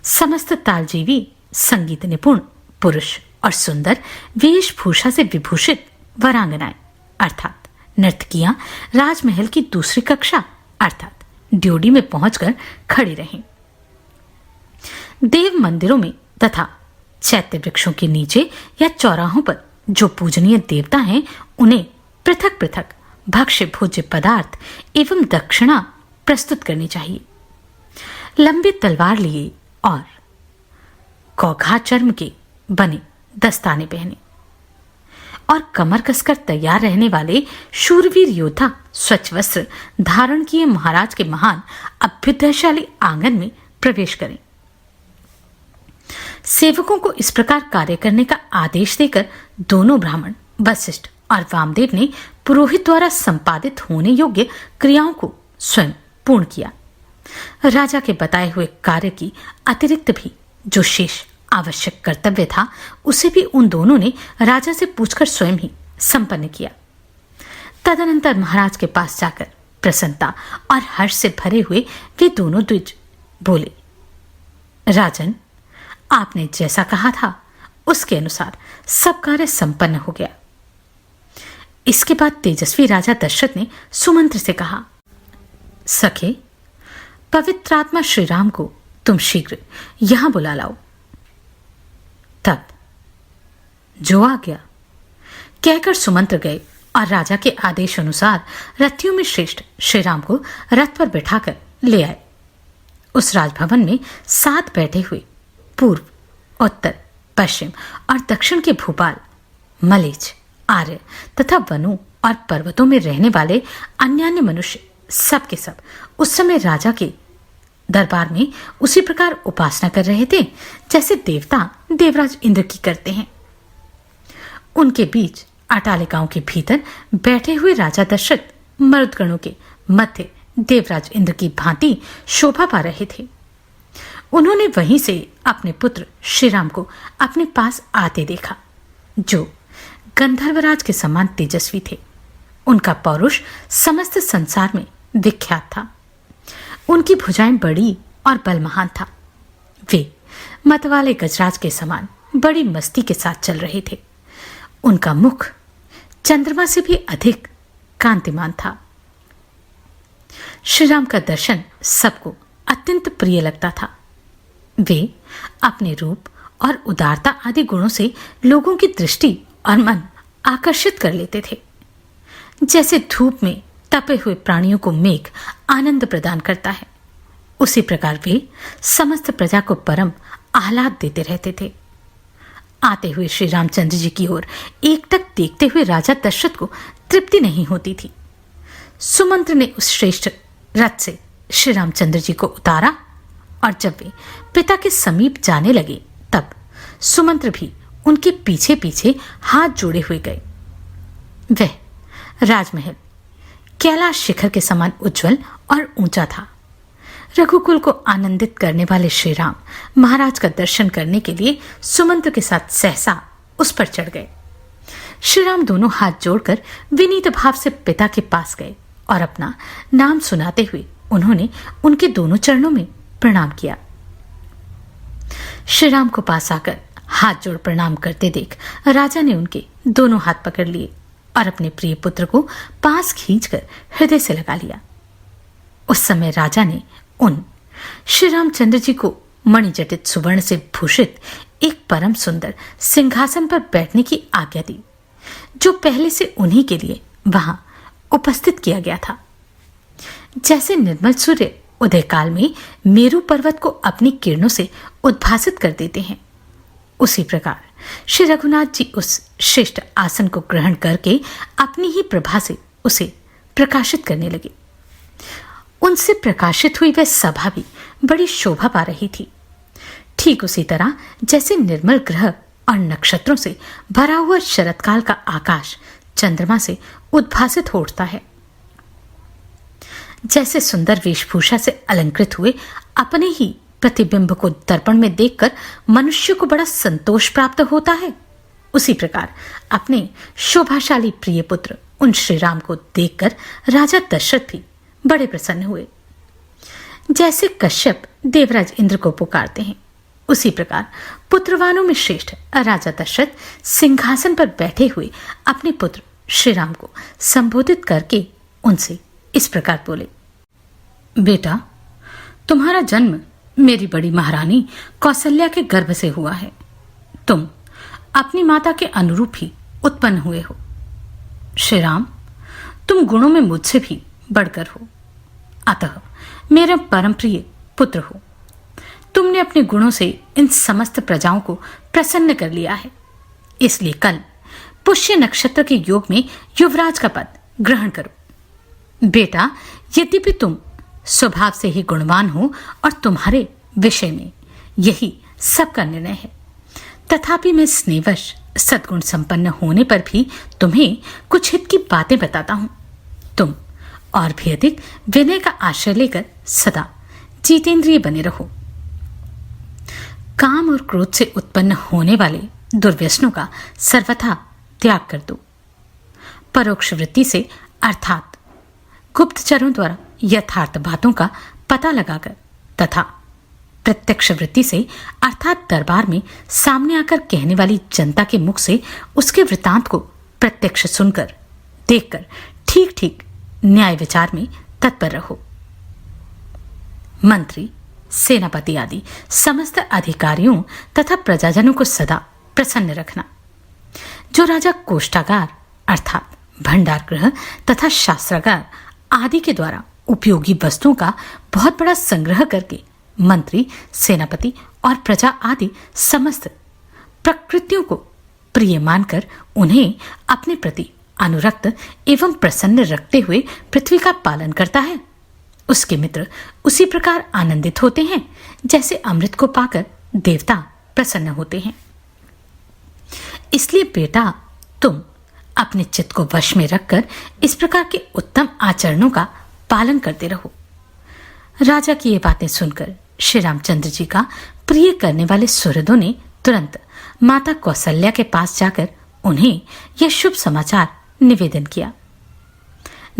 समस्त तालजीवी, संगीत निपुण पुरुष और सुंदर वेशभूषा से विभूषित वरांगनाएं अर्थात नर्तकियां राजमहल की दूसरी कक्षा अर्थात ड्योढ़ी में पहुंचकर खड़ी रहें। देव मंदिरों में तथा चैत्य वृक्षों के नीचे या चौराहों पर जो पूजनीय देवता हैं उन्हें पृथक पृथक भक्ष्य भोज्य पदार्थ एवं दक्षिणा प्रस्तुत करनी चाहिए। लंबी तलवार लिए और कौघा चर्म के बने दस्ताने पहने और कमर कसकर तैयार रहने वाले शूरवीर योद्धा स्वच्छ वस्त्र धारण किए महाराज के महान अभ्युदयशाली आंगन में प्रवेश करें। सेवकों को इस प्रकार कार्य करने का आदेश देकर दोनों ब्राह्मण वशिष्ठ और वामदेव ने पुरोहित द्वारा संपादित होने योग्य क्रियाओं को स्वयं पूर्ण किया। राजा के बताए हुए कार्य की अतिरिक्त भी जो शेष आवश्यक कर्तव्य था उसे भी उन दोनों ने राजा से पूछकर स्वयं ही संपन्न किया। तदनंतर महाराज के पास जाकर प्रसन्नता और हर्ष से भरे हुए वे दोनों द्विज बोले, राजन, आपने जैसा कहा था उसके अनुसार सब कार्य संपन्न हो गया। इसके बाद तेजस्वी राजा दशरथ ने सुमंत्र से कहा, सखे, पवित्र आत्मा श्री राम को तुम शीघ्र यहां बुला लाओ। तब जो आ गया कहकर सुमंत्र गए और राजा के आदेश अनुसार रथियों में श्रेष्ठ श्री राम को रथ पर बिठाकर ले आए। उस राजभवन में 7 बैठे हुए पूर्व, उत्तर, पश्चिम और दक्षिण के भूपाल, मलेच्छ, आर्य तथा वनों और पर्वतों में रहने वाले अन्यान्य मनुष्य सब के सब उस समय राजा के दरबार में उसी प्रकार उपासना कर रहे थे जैसे देवता देवराज इंद्र की करते हैं। उनके बीच अटालिकाओं के भीतर बैठे हुए राजा दशरथ मरुदगणों के मध्य देवराज इंद्र की भांति शोभा पा रहे थे। उन्होंने वहीं से अपने पुत्र श्री राम को अपने पास आते देखा, जो गंधर्वराज के समान तेजस्वी थे। उनका पौरुष समस्त संसार में विख्यात था। उनकी भुजाएं बड़ी और बलमहान था। वे मतवाले गजराज के समान बड़ी मस्ती के साथ चल रहे थे। उनका मुख चंद्रमा से भी अधिक कांतिमान था। श्री राम का दर्शन सबको अत्यंत प्रिय लगता था। वे अपने रूप और उदारता आदि गुणों से लोगों की दृष्टि और मन आकर्षित कर लेते थे। जैसे धूप में तपे हुए प्राणियों को मेघ आनंद प्रदान करता है, उसी प्रकार वे समस्त प्रजा को परम आह्लाद देते रहते थे। आते हुए श्री रामचंद्र जी की ओर एकटक देखते हुए राजा दशरथ को तृप्ति नहीं होती थी। सुमंत्र ने उस श्रेष्ठ रथ से श्री रामचंद्र जी को उतारा और जब वे पिता के समीप जाने लगे तब सुमंत्र भी उनके पीछे पीछे हाथ जोड़े हुए गए। वह राजमहल कैलाश शिखर के समान उज्जवल और ऊंचा था। रघुकुल को आनंदित करने वाले श्री राम महाराज का दर्शन करने के लिए सुमंत्र के साथ सहसा उस पर चढ़ गए। श्री राम दोनों हाथ जोड़कर विनीत भाव से पिता के पास गए और अपना नाम सुनाते हुए उन्होंने उनके दोनों चरणों में प्रणाम किया। श्री राम को पास आकर हाथ जोड़ प्रणाम करते देख राजा ने उनके दोनों हाथ पकड़ लिए और अपने प्रिय पुत्र को पास खींचकर हृदय से लगा लिया। उस समय राजा ने उन श्री रामचंद्र जी को मणिजटित सुवर्ण से भूषित एक परम सुंदर सिंहासन पर बैठने की आज्ञा दी, जो पहले से उन्हीं के लिए वहां उपस्थित किया गया था। जैसे निर्मल सूर्य उदय काल में मेरु पर्वत को अपनी किरणों से उद्भासित कर देते हैं, उसी प्रकार श्री रघुनाथ जी उस श्रेष्ठ आसन को ग्रहण करके अपनी ही प्रभा से उसे प्रकाशित करने लगे। उनसे प्रकाशित हुई वह सभा भी बड़ी शोभा पा रही थी, ठीक उसी तरह जैसे निर्मल ग्रह और नक्षत्रों से भरा हुआ शरतकाल का आकाश चंद्रमा से उद्भासित हो उठता है। जैसे सुंदर वेशभूषा से अलंकृत हुए अपने ही प्रतिबिंब को दर्पण में देखकर मनुष्य को बड़ा संतोष प्राप्त होता है, उसी प्रकार अपने शोभाशाली प्रिय पुत्र उन श्री राम को देखकर राजा दशरथ भी बड़े प्रसन्न हुए। जैसे कश्यप देवराज इंद्र को पुकारते हैं, उसी प्रकार पुत्रवानों में श्रेष्ठ राजा दशरथ सिंहासन पर बैठे हुए अपने पुत्र श्री राम को संबोधित करके उनसे इस प्रकार बोले। बेटा, तुम्हारा जन्म मेरी बड़ी महारानी कौशल्या के गर्भ से हुआ है। तुम अपनी माता के अनुरूप ही उत्पन्न हुए हो। श्री राम, तुम गुणों में मुझसे भी बढ़कर हो, अतः मेरा परम प्रिय पुत्र हो। तुमने अपने गुणों से इन समस्त प्रजाओं को प्रसन्न कर लिया है, इसलिए कल पुष्य नक्षत्र के योग में युवराज का पद ग्रहण करो। बेटा, यद्यपि तुम स्वभाव से ही गुणवान हो और तुम्हारे विषय में यही सबका निर्णय है, तथापि मैं स्नेहवश सद्गुण संपन्न होने पर भी तुम्हें कुछ हित की बातें बताता हूं। तुम और भी अधिक विनय का आश्रय लेकर सदा जितेंद्रिय बने रहो। काम और क्रोध से उत्पन्न होने वाले दुर्व्यसनों का सर्वथा त्याग कर दो। परोक्ष वृत्ति से अर्थात गुप्तचरों द्वारा यथार्थ बातों का पता लगाकर तथा प्रत्यक्ष वृत्ति से अर्थात दरबार में सामने आकर कहने वाली जनता के मुख से उसके वृतांत को प्रत्यक्ष सुनकर देखकर ठीक ठीक न्याय विचार में तत्पर रहो। मंत्री, सेनापति आदि समस्त अधिकारियों तथा प्रजाजनों को सदा प्रसन्न रखना। जो राजा कोष्ठागार अर्थात भंडार गृह तथा शास्त्रागार आदि के द्वारा उपयोगी वस्तुओं का बहुत बड़ा संग्रह करके मंत्री, सेनापति और प्रजा आदि समस्त प्रकृतियों को प्रिय मानकर उन्हें अपने प्रति अनुरक्त एवं प्रसन्न रखते हुए पृथ्वी का पालन करता है, उसके मित्र उसी प्रकार आनंदित होते हैं जैसे अमृत को पाकर देवता प्रसन्न होते हैं। इसलिए बेटा, तुम अपने चित्त को वश में रखकर इस प्रकार के उत्तम आचरणों का पालन करते रहो। राजा की ये बातें सुनकर श्री रामचंद्र जी का प्रिय करने वाले सुहृदों ने तुरंत माता कौशल्या के पास जाकर उन्हें यह शुभ समाचार निवेदन किया।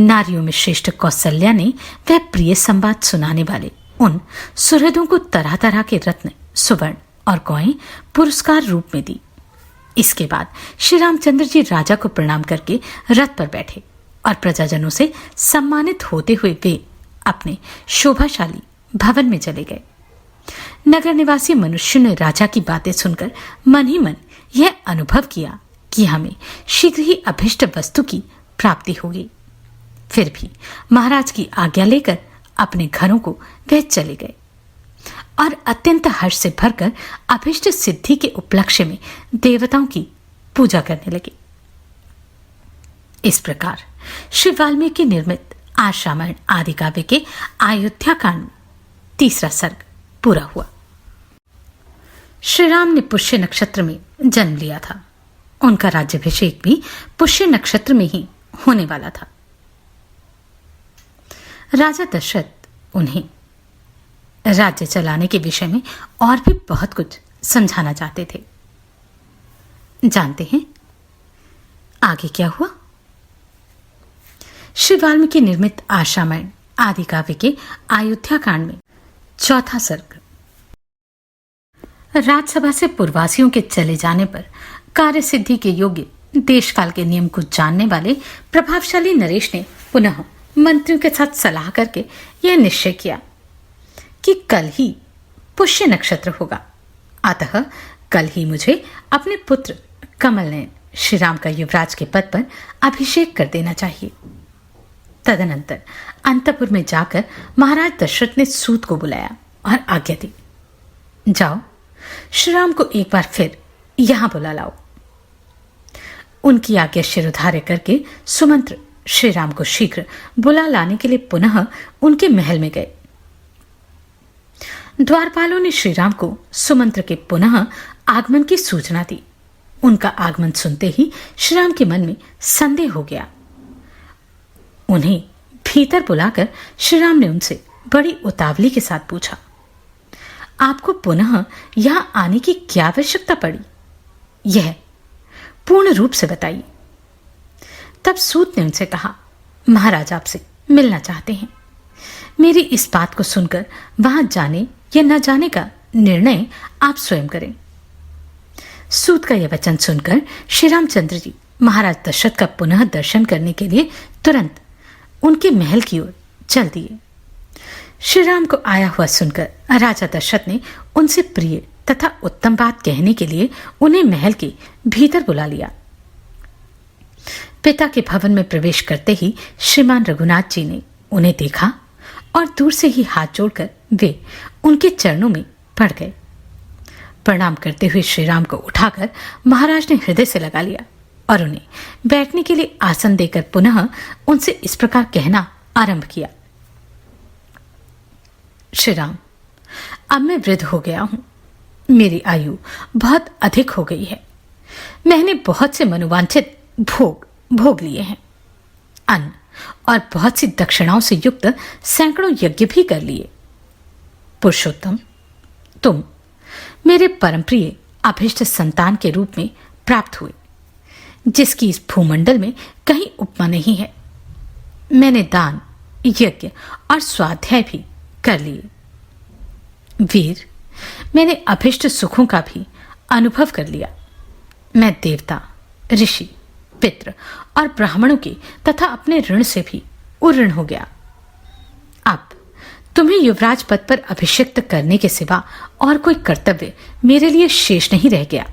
नारियों में श्रेष्ठ कौशल्या ने वह प्रिय संवाद सुनाने वाले उन सुहृदों को तरह तरह के रत्न, सुवर्ण और गौएं पुरस्कार रूप में दी। इसके बाद श्री रामचंद्र जी राजा को प्रणाम करके रथ पर बैठे और प्रजाजनों से सम्मानित होते हुए वे अपने शोभाशाली भवन में चले गए। नगर निवासी मनुष्यों ने राजा की बातें सुनकर मन ही मन यह अनुभव किया कि हमें शीघ्र ही अभिष्ट वस्तु की प्राप्ति होगी। फिर भी महाराज की आज्ञा लेकर अपने घरों को वे चले गए और अत्यंत हर्ष से भरकर अभिष्ट सिद्धि के उपलक्ष्य में देवताओं की पूजा करने लगे। इस प्रकार श्री वाल्मीकि निर्मित आर्ष रामायण आदि काव्य के अयोध्या कांड तीसरा सर्ग पूरा हुआ। श्री राम ने पुष्य नक्षत्र में जन्म लिया था। उनका राज्याभिषेक भी पुष्य नक्षत्र में ही होने वाला था। राजा दशरथ उन्हें राज्य चलाने के विषय में और भी बहुत कुछ समझाना चाहते थे। जानते हैं आगे क्या हुआ? श्री वाल्मीकि निर्मित आर्ष रामायण आदि काव्य के अयोध्या कांड में चौथा सर्ग। राज्यसभा से पूर्ववासियों के चले जाने पर कार्य सिद्धि के योग्य देशकाल के नियम को जानने वाले प्रभावशाली नरेश ने पुनः मंत्रियों के साथ सलाह करके यह निश्चय किया कि कल ही पुष्य नक्षत्र होगा, अतः कल ही मुझे अपने पुत्र कमल नयन श्री राम का युवराज के पद पर अभिषेक कर देना चाहिए। तदनंतर अंतपुर में जाकर महाराज दशरथ ने सूत को बुलाया और आज्ञा दी, जाओ श्री राम को एक बार फिर यहां बुला लाओ। उनकी आज्ञा शिरोधार्य करके सुमंत्र श्री राम को शीघ्र बुला लाने के लिए पुनः उनके महल में गए। द्वारपालों ने श्री राम को सुमंत्र के पुनः आगमन की सूचना दी। उनका आगमन सुनते ही श्री राम के मन में संदेह हो गया। उन्हें भीतर बुलाकर श्री राम ने उनसे बड़ी उतावली के साथ पूछा, आपको पुनः यहां आने की क्या आवश्यकता पड़ी? यह पूर्ण रूप से बताइए। तब सूत ने उनसे कहा, महाराज आपसे मिलना चाहते हैं। मेरी इस बात को सुनकर वहां जाने या न जाने का निर्णय आप स्वयं करें। सूत का यह वचन सुनकर श्री रामचंद्र जी महाराज दशरथ का पुनः दर्शन करने के लिए तुरंत उनके महल की ओर चल दिए। श्री राम को आया हुआ सुनकर राजा दशरथ ने उनसे प्रिय तथा उत्तम बात कहने के लिए उन्हें महल के भीतर बुला लिया। पिता के भवन में प्रवेश करते ही श्रीमान रघुनाथ जी ने उन्हें देखा और दूर से ही हाथ जोड़कर वे उनके चरणों में पड़ गए। प्रणाम करते हुए श्री राम को उठाकर महाराज ने हृदय से लगा लिया और उन्हें बैठने के लिए आसन देकर पुनः उनसे इस प्रकार कहना आरंभ किया, श्री राम, अब मैं वृद्ध हो गया हूं। मेरी आयु बहुत अधिक हो गई है। मैंने बहुत से मनोवांछित भोग लिए हैं। अन्न और बहुत सी दक्षिणाओं से युक्त सैकड़ों यज्ञ भी कर लिए। पुरुषोत्तम, तुम मेरे परम प्रिय अभिष्ट संतान के रूप में प्राप्त हुए, जिसकी इस भूमंडल में कहीं उपमा नहीं है। मैंने दान, यज्ञ और स्वाध्याय भी कर लिए। वीर, मैंने अभिष्ट सुखों का भी अनुभव कर लिया। मैं देवता, ऋषि, पितृ और ब्राह्मणों के तथा अपने ऋण से भी उऋण हो गया। अब तुम्हें युवराज पद पर अभिषिक्त करने के सिवा और कोई कर्तव्य मेरे लिए शेष नहीं रह गया।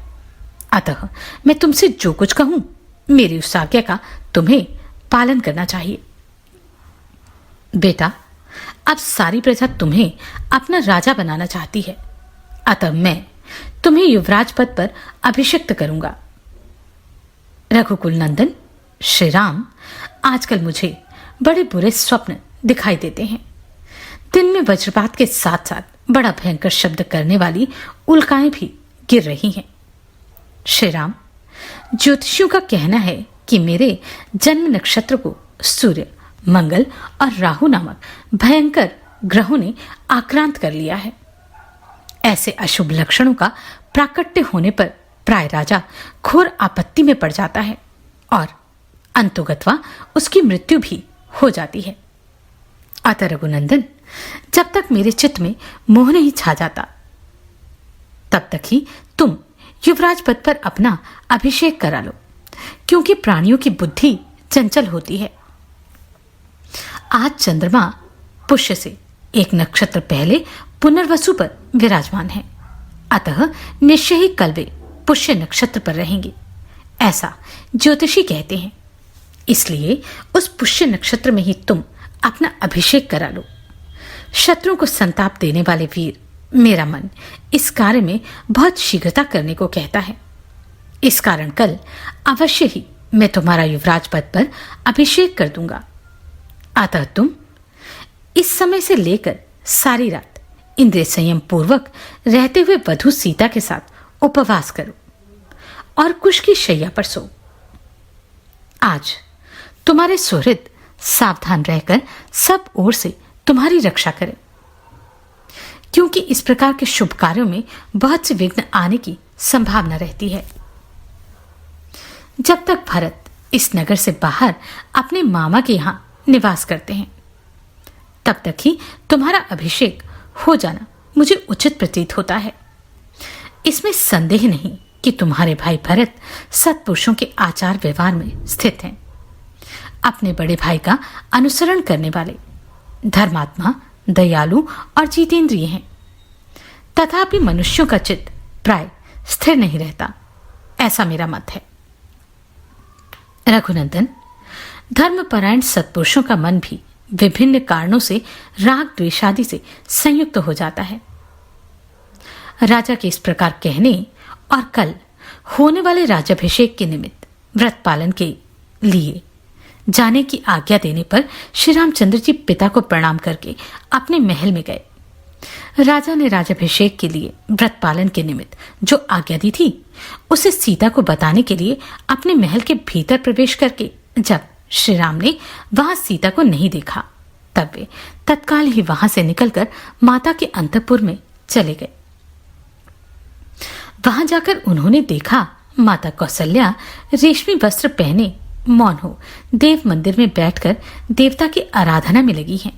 अतः मैं तुमसे जो कुछ कहूं, मेरी उस आज्ञा का तुम्हें पालन करना चाहिए। बेटा, अब सारी प्रजा तुम्हें अपना राजा बनाना चाहती है, अतः मैं तुम्हें युवराज पद पर अभिषिक्त करूंगा। रघुकुल नंदन श्री राम, आजकल मुझे बड़े बुरे स्वप्न दिखाई देते हैं। दिन में वज्रपात के साथ साथ बड़ा भयंकर शब्द करने वाली उल्काएं भी गिर रही हैं। श्री राम, ज्योतिषियों का कहना है कि मेरे जन्म नक्षत्र को सूर्य, मंगल और राहु नामक भयंकर ग्रहों ने आक्रांत कर लिया है। ऐसे अशुभ लक्षणों का प्राकट्य होने पर प्राय राजा घोर आपत्ति में पड़ जाता है और अंतोगत्वा उसकी मृत्यु भी हो जाती है। अतः रघुनंदन, जब तक मेरे चित्त में मोह नहीं छा जाता, तब तक ही तुम युवराज पद पर अपना अभिषेक करा लो, क्योंकि प्राणियों की बुद्धि चंचल होती है। आज चंद्रमा पुष्य से एक नक्षत्र पहले पुनर्वसु पर विराजमान है, अतः निश्चय ही कल वे पुष्य नक्षत्र पर रहेंगे, ऐसा ज्योतिषी कहते हैं। इसलिए उस पुष्य नक्षत्र में ही तुम अपना अभिषेक करा लो। शत्रुओं को संताप देने वाले वीर, मेरा मन इस कार्य में बहुत शीघ्रता करने को कहता है। इस कारण कल अवश्य ही मैं तुम्हारा युवराज पद पर अभिषेक कर दूंगा। अतः तुम इस समय से लेकर सारी रात इंद्रिय संयम पूर्वक रहते हुए वधू सीता के साथ उपवास करो और कुश की शैया पर सो। आज तुम्हारे सुहृद सावधान रहकर सब ओर से तुम्हारी रक्षा करें, क्योंकि इस प्रकार के शुभ कार्यों में बहुत से विघ्न आने की संभावना रहती है। जब तक भरत इस नगर से बाहर अपने मामा के यहां निवास करते हैं, तब तक ही तुम्हारा अभिषेक हो जाना मुझे उचित प्रतीत होता है। इसमें संदेह नहीं कि तुम्हारे भाई भरत सत्पुरुषों के आचार व्यवहार में स्थित हैं, अपने बड़े भाई का अनुसरण करने वाले, धर्मात्मा, दयालु और जितेंद्रिय हैं। तथापि मनुष्यों का चित्त प्राय स्थिर नहीं रहता, ऐसा मेरा मत है। रघुनंदन, धर्मपरायण सत्पुरुषों का मन भी विभिन्न कारणों से राग द्वेषादि से संयुक्त हो जाता है। राजा के इस प्रकार कहने और कल होने वाले राज्याभिषेक के निमित्त व्रत पालन के लिए जाने की आज्ञा देने पर श्री रामचंद्र जी पिता को प्रणाम करके अपने महल में गए। राजा ने राज्याभिषेक के लिए व्रत पालन के निमित्त जो आज्ञा दी थी, उसे सीता को बताने के लिए अपने महल के भीतर प्रवेश करके जब श्री राम ने वहां सीता को नहीं देखा, तब वे तत्काल ही वहां से निकलकर माता के अंतःपुर में चले गए। वहां जाकर उन्होंने देखा माता कौशल्या रेशमी वस्त्र पहने मौन हो देव मंदिर में बैठकर देवता की आराधना में लगी हैं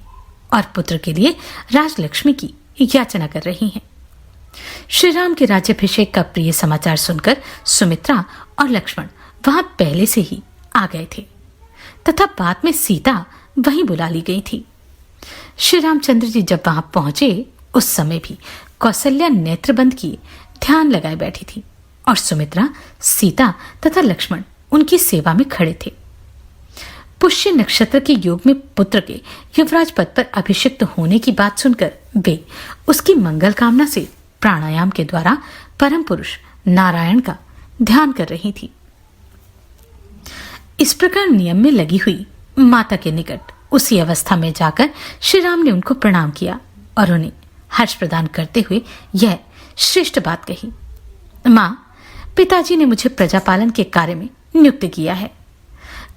और पुत्र के लिए राजलक्ष्मी की याचना कर रही हैं। श्री राम के राज्याभिषेक का प्रिय समाचार सुनकर सुमित्रा और लक्ष्मण वहां पहले से ही आ गए थे तथा बाद में सीता वहीं बुला ली गई थी। श्री रामचंद्र जी जब वहां पहुंचे, उस समय भी कौशल्या नेत्र बंद किए ध्यान लगाए बैठी थी और सुमित्रा, सीता तथा लक्ष्मण उनकी सेवा में खड़े थे। पुष्य नक्षत्र के योग में पुत्र के युवराज पद पर अभिषिक्त होने की बात सुनकर वे उसकी मंगल कामना से प्राणायाम के द्वारा परम पुरुष नारायण का ध्यान कर रही थी। इस प्रकार नियम में लगी हुई माता के निकट उसी अवस्था में जाकर श्री राम ने उनको प्रणाम किया और उन्हें हर्ष प्रदान करते हुए यह श्रेष्ठ बात कही। मां, पिताजी ने मुझे प्रजापालन के कार्य में नियुक्त किया है।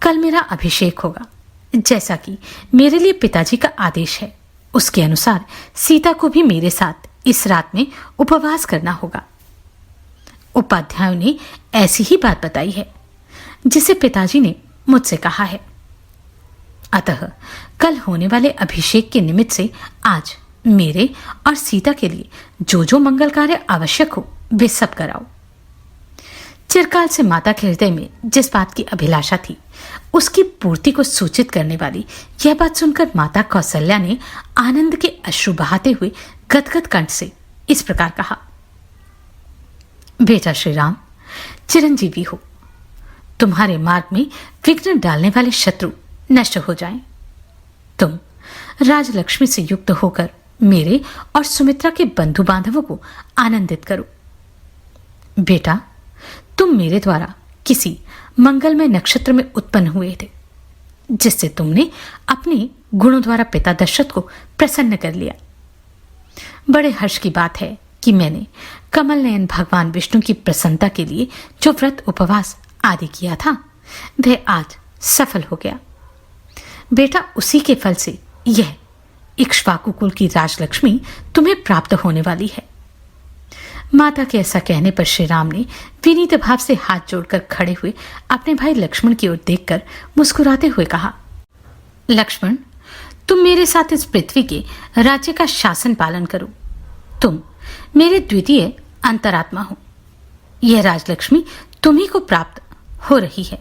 कल मेरा अभिषेक होगा, जैसा कि मेरे लिए पिताजी का आदेश है। उसके अनुसार सीता को भी मेरे साथ इस रात में उपवास करना होगा। उपाध्यायों ने ऐसी ही बात बताई है जिसे पिताजी ने मुझसे कहा है। अतः कल होने वाले अभिषेक के निमित्त से आज मेरे और सीता के लिए जो जो मंगल कार्य आवश्यक हो वे सब कराओ। चिरकाल से माता के हृदय में जिस बात की अभिलाषा थी उसकी पूर्ति को सूचित करने वाली यह बात सुनकर माता कौशल्या ने आनंद के अश्रु बहाते हुए गदगद कंठ से इस प्रकार कहा, बेटा श्री राम, चिरंजीवी हो। तुम्हारे मार्ग में विघ्न डालने वाले शत्रु नष्ट हो जाएं। तुम राजलक्ष्मी से युक्त होकर मेरे और सुमित्रा के बंधु बांधवों को आनंदित करो। बेटा, तुम मेरे द्वारा किसी मंगलमय नक्षत्र में उत्पन्न हुए थे, जिससे तुमने अपने गुणों द्वारा पिता दशरथ को प्रसन्न कर लिया। बड़े हर्ष की बात है कि मैंने कमल नयन भगवान विष्णु की प्रसन्नता के लिए जो व्रत उपवास आदि किया था वह आज सफल हो गया। बेटा, उसी के फल से यह इक्ष्वाकु कुल की राजलक्ष्मी तुम्हें प्राप्त होने वाली है। माता के ऐसा कहने पर श्री राम ने विनीत भाव से हाथ जोड़कर खड़े हुए अपने भाई लक्ष्मण की ओर देखकर मुस्कुराते हुए कहा, लक्ष्मण, तुम मेरे साथ इस पृथ्वी के राज्य का शासन पालन करो। तुम मेरे द्वितीय अंतरात्मा हो। यह राजलक्ष्मी तुम्ही को प्राप्त हो रही है।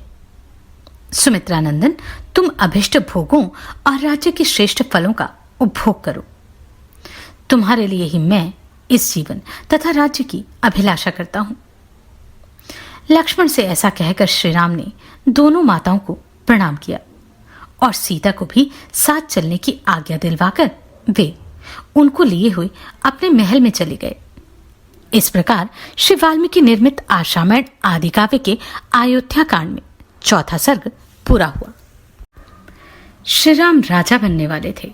सुमित्रा नंदन, तुम अभिष्ट भोगों और राज्य के श्रेष्ठ फलों का उपभोग करो। तुम्हारे लिए ही मैं इस जीवन तथा राज्य की अभिलाषा करता हूं। लक्ष्मण से ऐसा कहकर श्री राम ने दोनों माताओं को प्रणाम किया और सीता को भी साथ चलने की आज्ञा दिलवाकर वे उनको लिए हुए अपने महल में चले गए। इस प्रकार श्री वाल्मीकि निर्मित आशामय आदि काव्य के अयोध्या कांड में चौथा सर्ग पूरा हुआ। श्री राम राजा बनने वाले थे।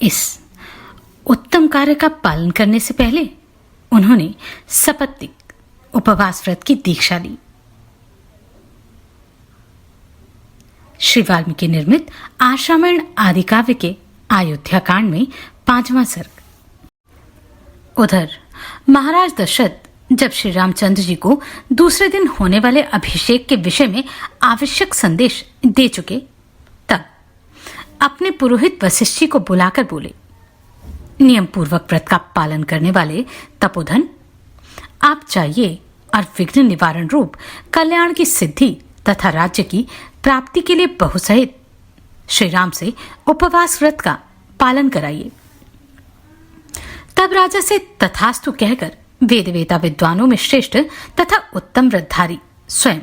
इस उत्तम कार्य का पालन करने से पहले उन्होंने सपत्निक उपवास व्रत की दीक्षा ली। श्री वाल्मीकि निर्मित आश्रामण आदि काव्य के अयोध्या कांड में 5वां सर्ग। उधर महाराज दशरथ जब श्री रामचंद्र जी को दूसरे दिन होने वाले अभिषेक के विषय में आवश्यक संदेश दे चुके, तब अपने पुरोहित वशिष्ठ जी को बुलाकर बोले, नियम पूर्वक व्रत का पालन करने वाले तपोधन, आप चाहिए और विघ्न निवारण रूप कल्याण की सिद्धि तथा राज्य की प्राप्ति के लिए बहुसहित श्री राम से उपवास व्रत का पालन कराइए। तब राजा से तथास्तु कहकर वेद वेता विद्वानों में श्रेष्ठ तथा उत्तम व्रतधारी स्वयं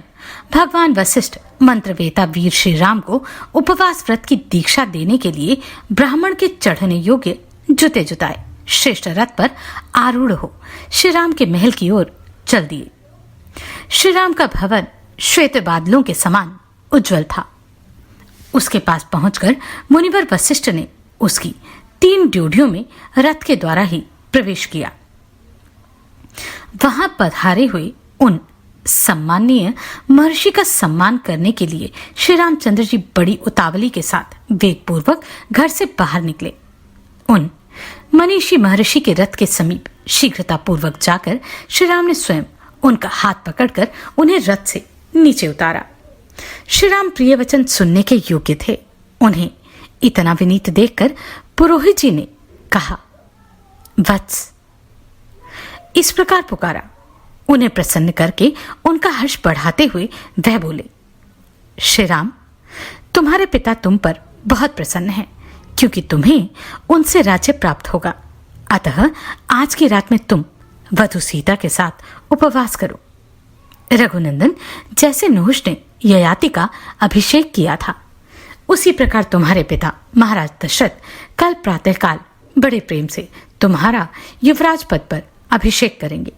भगवान वशिष्ठ मंत्र वेता वीर श्री राम को उपवास व्रत की दीक्षा देने के लिए ब्राह्मण के चढ़ने योग्य जुते जुताए श्रेष्ठ रथ पर आरूढ़ हो श्री राम के महल की ओर चल दिए। श्री राम का भवन श्वेत बादलों के समान उज्जवल था। उसके पास पहुंचकर मुनिवर वशिष्ठ ने उसकी 3 ड्योढ़ियों में रथ के द्वारा ही प्रवेश किया। वहां पधारे हुए उन सम्माननीय महर्षि का सम्मान करने के लिए श्री रामचंद्र जी बड़ी उतावली के साथ वेगपूर्वक घर से बाहर निकले। उन मनीषी महर्षि के रथ के समीप शीघ्रता पूर्वक जाकर श्री राम ने स्वयं उनका हाथ पकड़कर उन्हें रथ से नीचे उतारा। श्री राम प्रिय वचन सुनने के योग्य थे। उन्हें इतना विनीत देखकर पुरोहित जी ने कहा, वत्स, इस प्रकार पुकारा। उन्हें प्रसन्न करके उनका हर्ष बढ़ाते हुए वह बोले, श्री राम, तुम्हारे पिता तुम पर बहुत प्रसन्न हैं, क्योंकि तुम्हें उनसे राज्य प्राप्त होगा। अतः आज की रात में तुम वधु सीता के साथ उपवास करो। रघुनंदन, जैसे नहुष ने ययाति का अभिषेक किया था, उसी प्रकार तुम्हारे पिता महाराज दशरथ कल प्रातःकाल बड़े प्रेम से तुम्हारा युवराज पद पर अभिषेक करेंगे।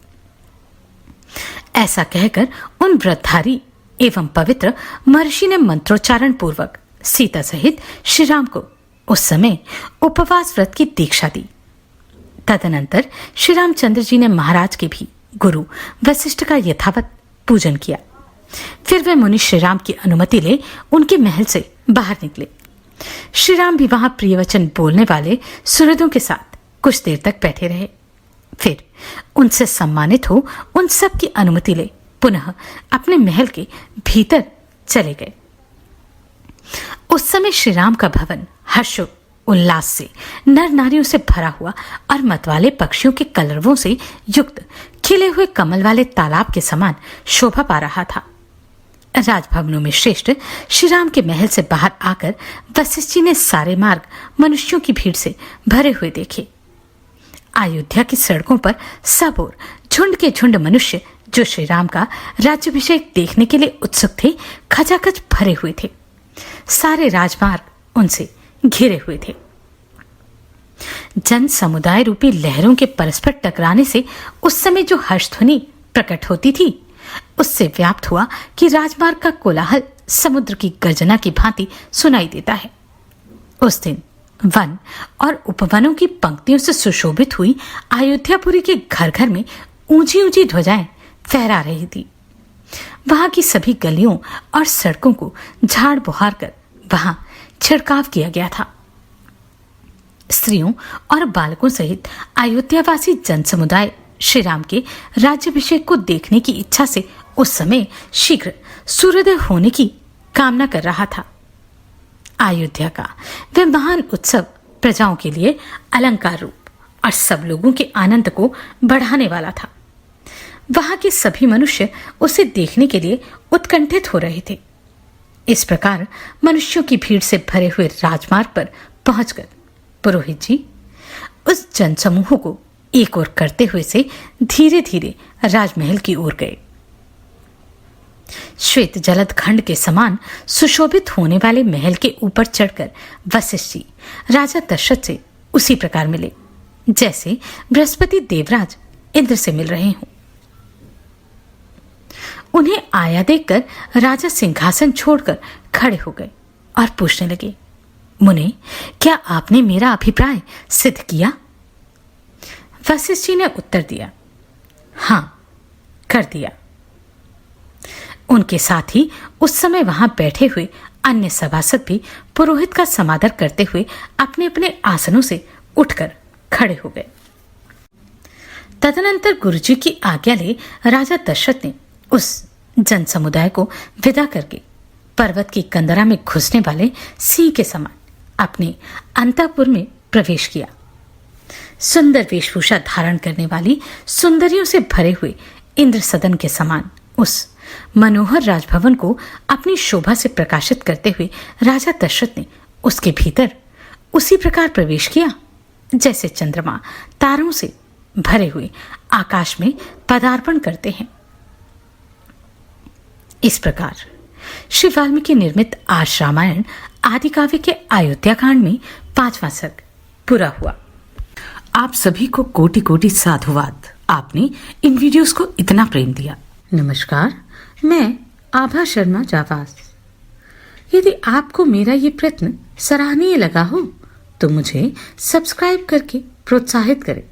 ऐसा कहकर उन व्रतधारी एवं पवित्र महर्षि ने मंत्रोच्चारण पूर्वक सीता सहित श्री राम को उस समय उपवास व्रत की दीक्षा दी। तदनंतर श्री रामचंद्र जी ने महाराज के भी गुरु वशिष्ठ का यथावत पूजन किया। फिर वे मुनि श्री राम की अनुमति ले उनके महल से बाहर निकले। श्री राम भी वहां प्रियवचन बोलने वाले सुहृदों के साथ कुछ देर तक बैठे रहे। फिर उनसे सम्मानित हो उन सब की अनुमति ले पुनः अपने महल के भीतर चले गए। उस समय श्री राम का भवन हर्ष उल्लास से नर नारियों से भरा हुआ और मतवाले पक्षियों के कलरवों से युक्त खिले हुए कमल वाले तालाब के समान शोभा पा रहा था। राजभवनों में श्रेष्ठ श्री राम के महल से बाहर आकर वशिष्ठ जी ने सारे मार्ग मनुष्यों की भीड़ से भरे हुए देखे। अयोध्या की सड़कों पर सब ओर झुंड के झुंड मनुष्य जो श्री राम का राज्याभिषेक देखने के लिए उत्सुक थे, खचाखच भरे हुए थे। सारे राजमार्ग उनसे घिरे हुए थे। जन समुदाय रूपी लहरों के परस्पर टकराने से उस समय जो हर्षध्वनि प्रकट होती थी, उससे व्याप्त हुआ कि राजमार्ग का कोलाहल समुद्र की गर्जना की भांति सुनाई देता है। उस दिन वन और उपवनों की पंक्तियों से सुशोभित हुई अयोध्यापुरी के घर घर में ऊंची ऊंची ध्वजाएं फहरा रही थी। वहां की सभी गलियों और सड़कों को झाड़ बुहार कर वहां छिड़काव किया गया था। स्त्रियों और बालकों सहित अयोध्यावासी जनसमुदाय श्री राम के राज्याभिषेक को देखने की इच्छा से उस समय शीघ्र सूर्योदय होने की कामना कर रहा था। अयोध्या का वह महान उत्सव प्रजाओं के लिए अलंकार रूप और सब लोगों के आनंद को बढ़ाने वाला था। वहां के सभी मनुष्य उसे देखने के लिए उत्कंठित हो रहे थे। इस प्रकार मनुष्यों की भीड़ से भरे हुए राजमार्ग पर पहुंचकर पुरोहित जी उस जनसमूह को एक ओर करते हुए से धीरे धीरे राजमहल की ओर गए। श्वेत जलद खंड के समान सुशोभित होने वाले महल के ऊपर चढ़कर वशिष्ठ जी राजा दशरथ से उसी प्रकार मिले जैसे बृहस्पति देवराज इंद्र से मिल रहे हों। उन्हें आया देखकर राजा सिंहासन छोड़कर खड़े हो गए और पूछने लगे, मुने, क्या आपने मेरा अभिप्राय सिद्ध किया? वशिष्ठ जी ने उत्तर दिया, हां, कर दिया। उनके साथ ही उस समय वहां बैठे हुए अन्य सभासद भी पुरोहित का समादर करते हुए अपने अपने आसनों से उठकर खड़े हो गए। तदनंतर गुरुजी की आज्ञा ले राजा दशरथ ने उस जन समुदाय को विदा करके पर्वत की कंदरा में घुसने वाले सिंह के समान अपने अंतःपुर में प्रवेश किया। सुंदर वेशभूषा धारण करने वाली सुंदरियों से भरे हुए इंद्र सदन के समान उस मनोहर राजभवन को अपनी शोभा से प्रकाशित करते हुए राजा दशरथ ने उसके भीतर उसी प्रकार प्रवेश किया जैसे चंद्रमा तारों से भरे हुए आकाश में पदार्पण करते हैं। इस प्रकार श्री वाल्मीकि निर्मित आर्ष रामायण आदि काव्य के अयोध्या कांड में 5वां सर्ग पूरा हुआ। आप सभी को कोटि कोटि साधुवाद। आपने इन वीडियोस को इतना प्रेम दिया। नमस्कार, मैं आभा शर्मा जावास। यदि आपको मेरा ये प्रयत्न सराहनीय लगा हो तो मुझे सब्सक्राइब करके प्रोत्साहित करें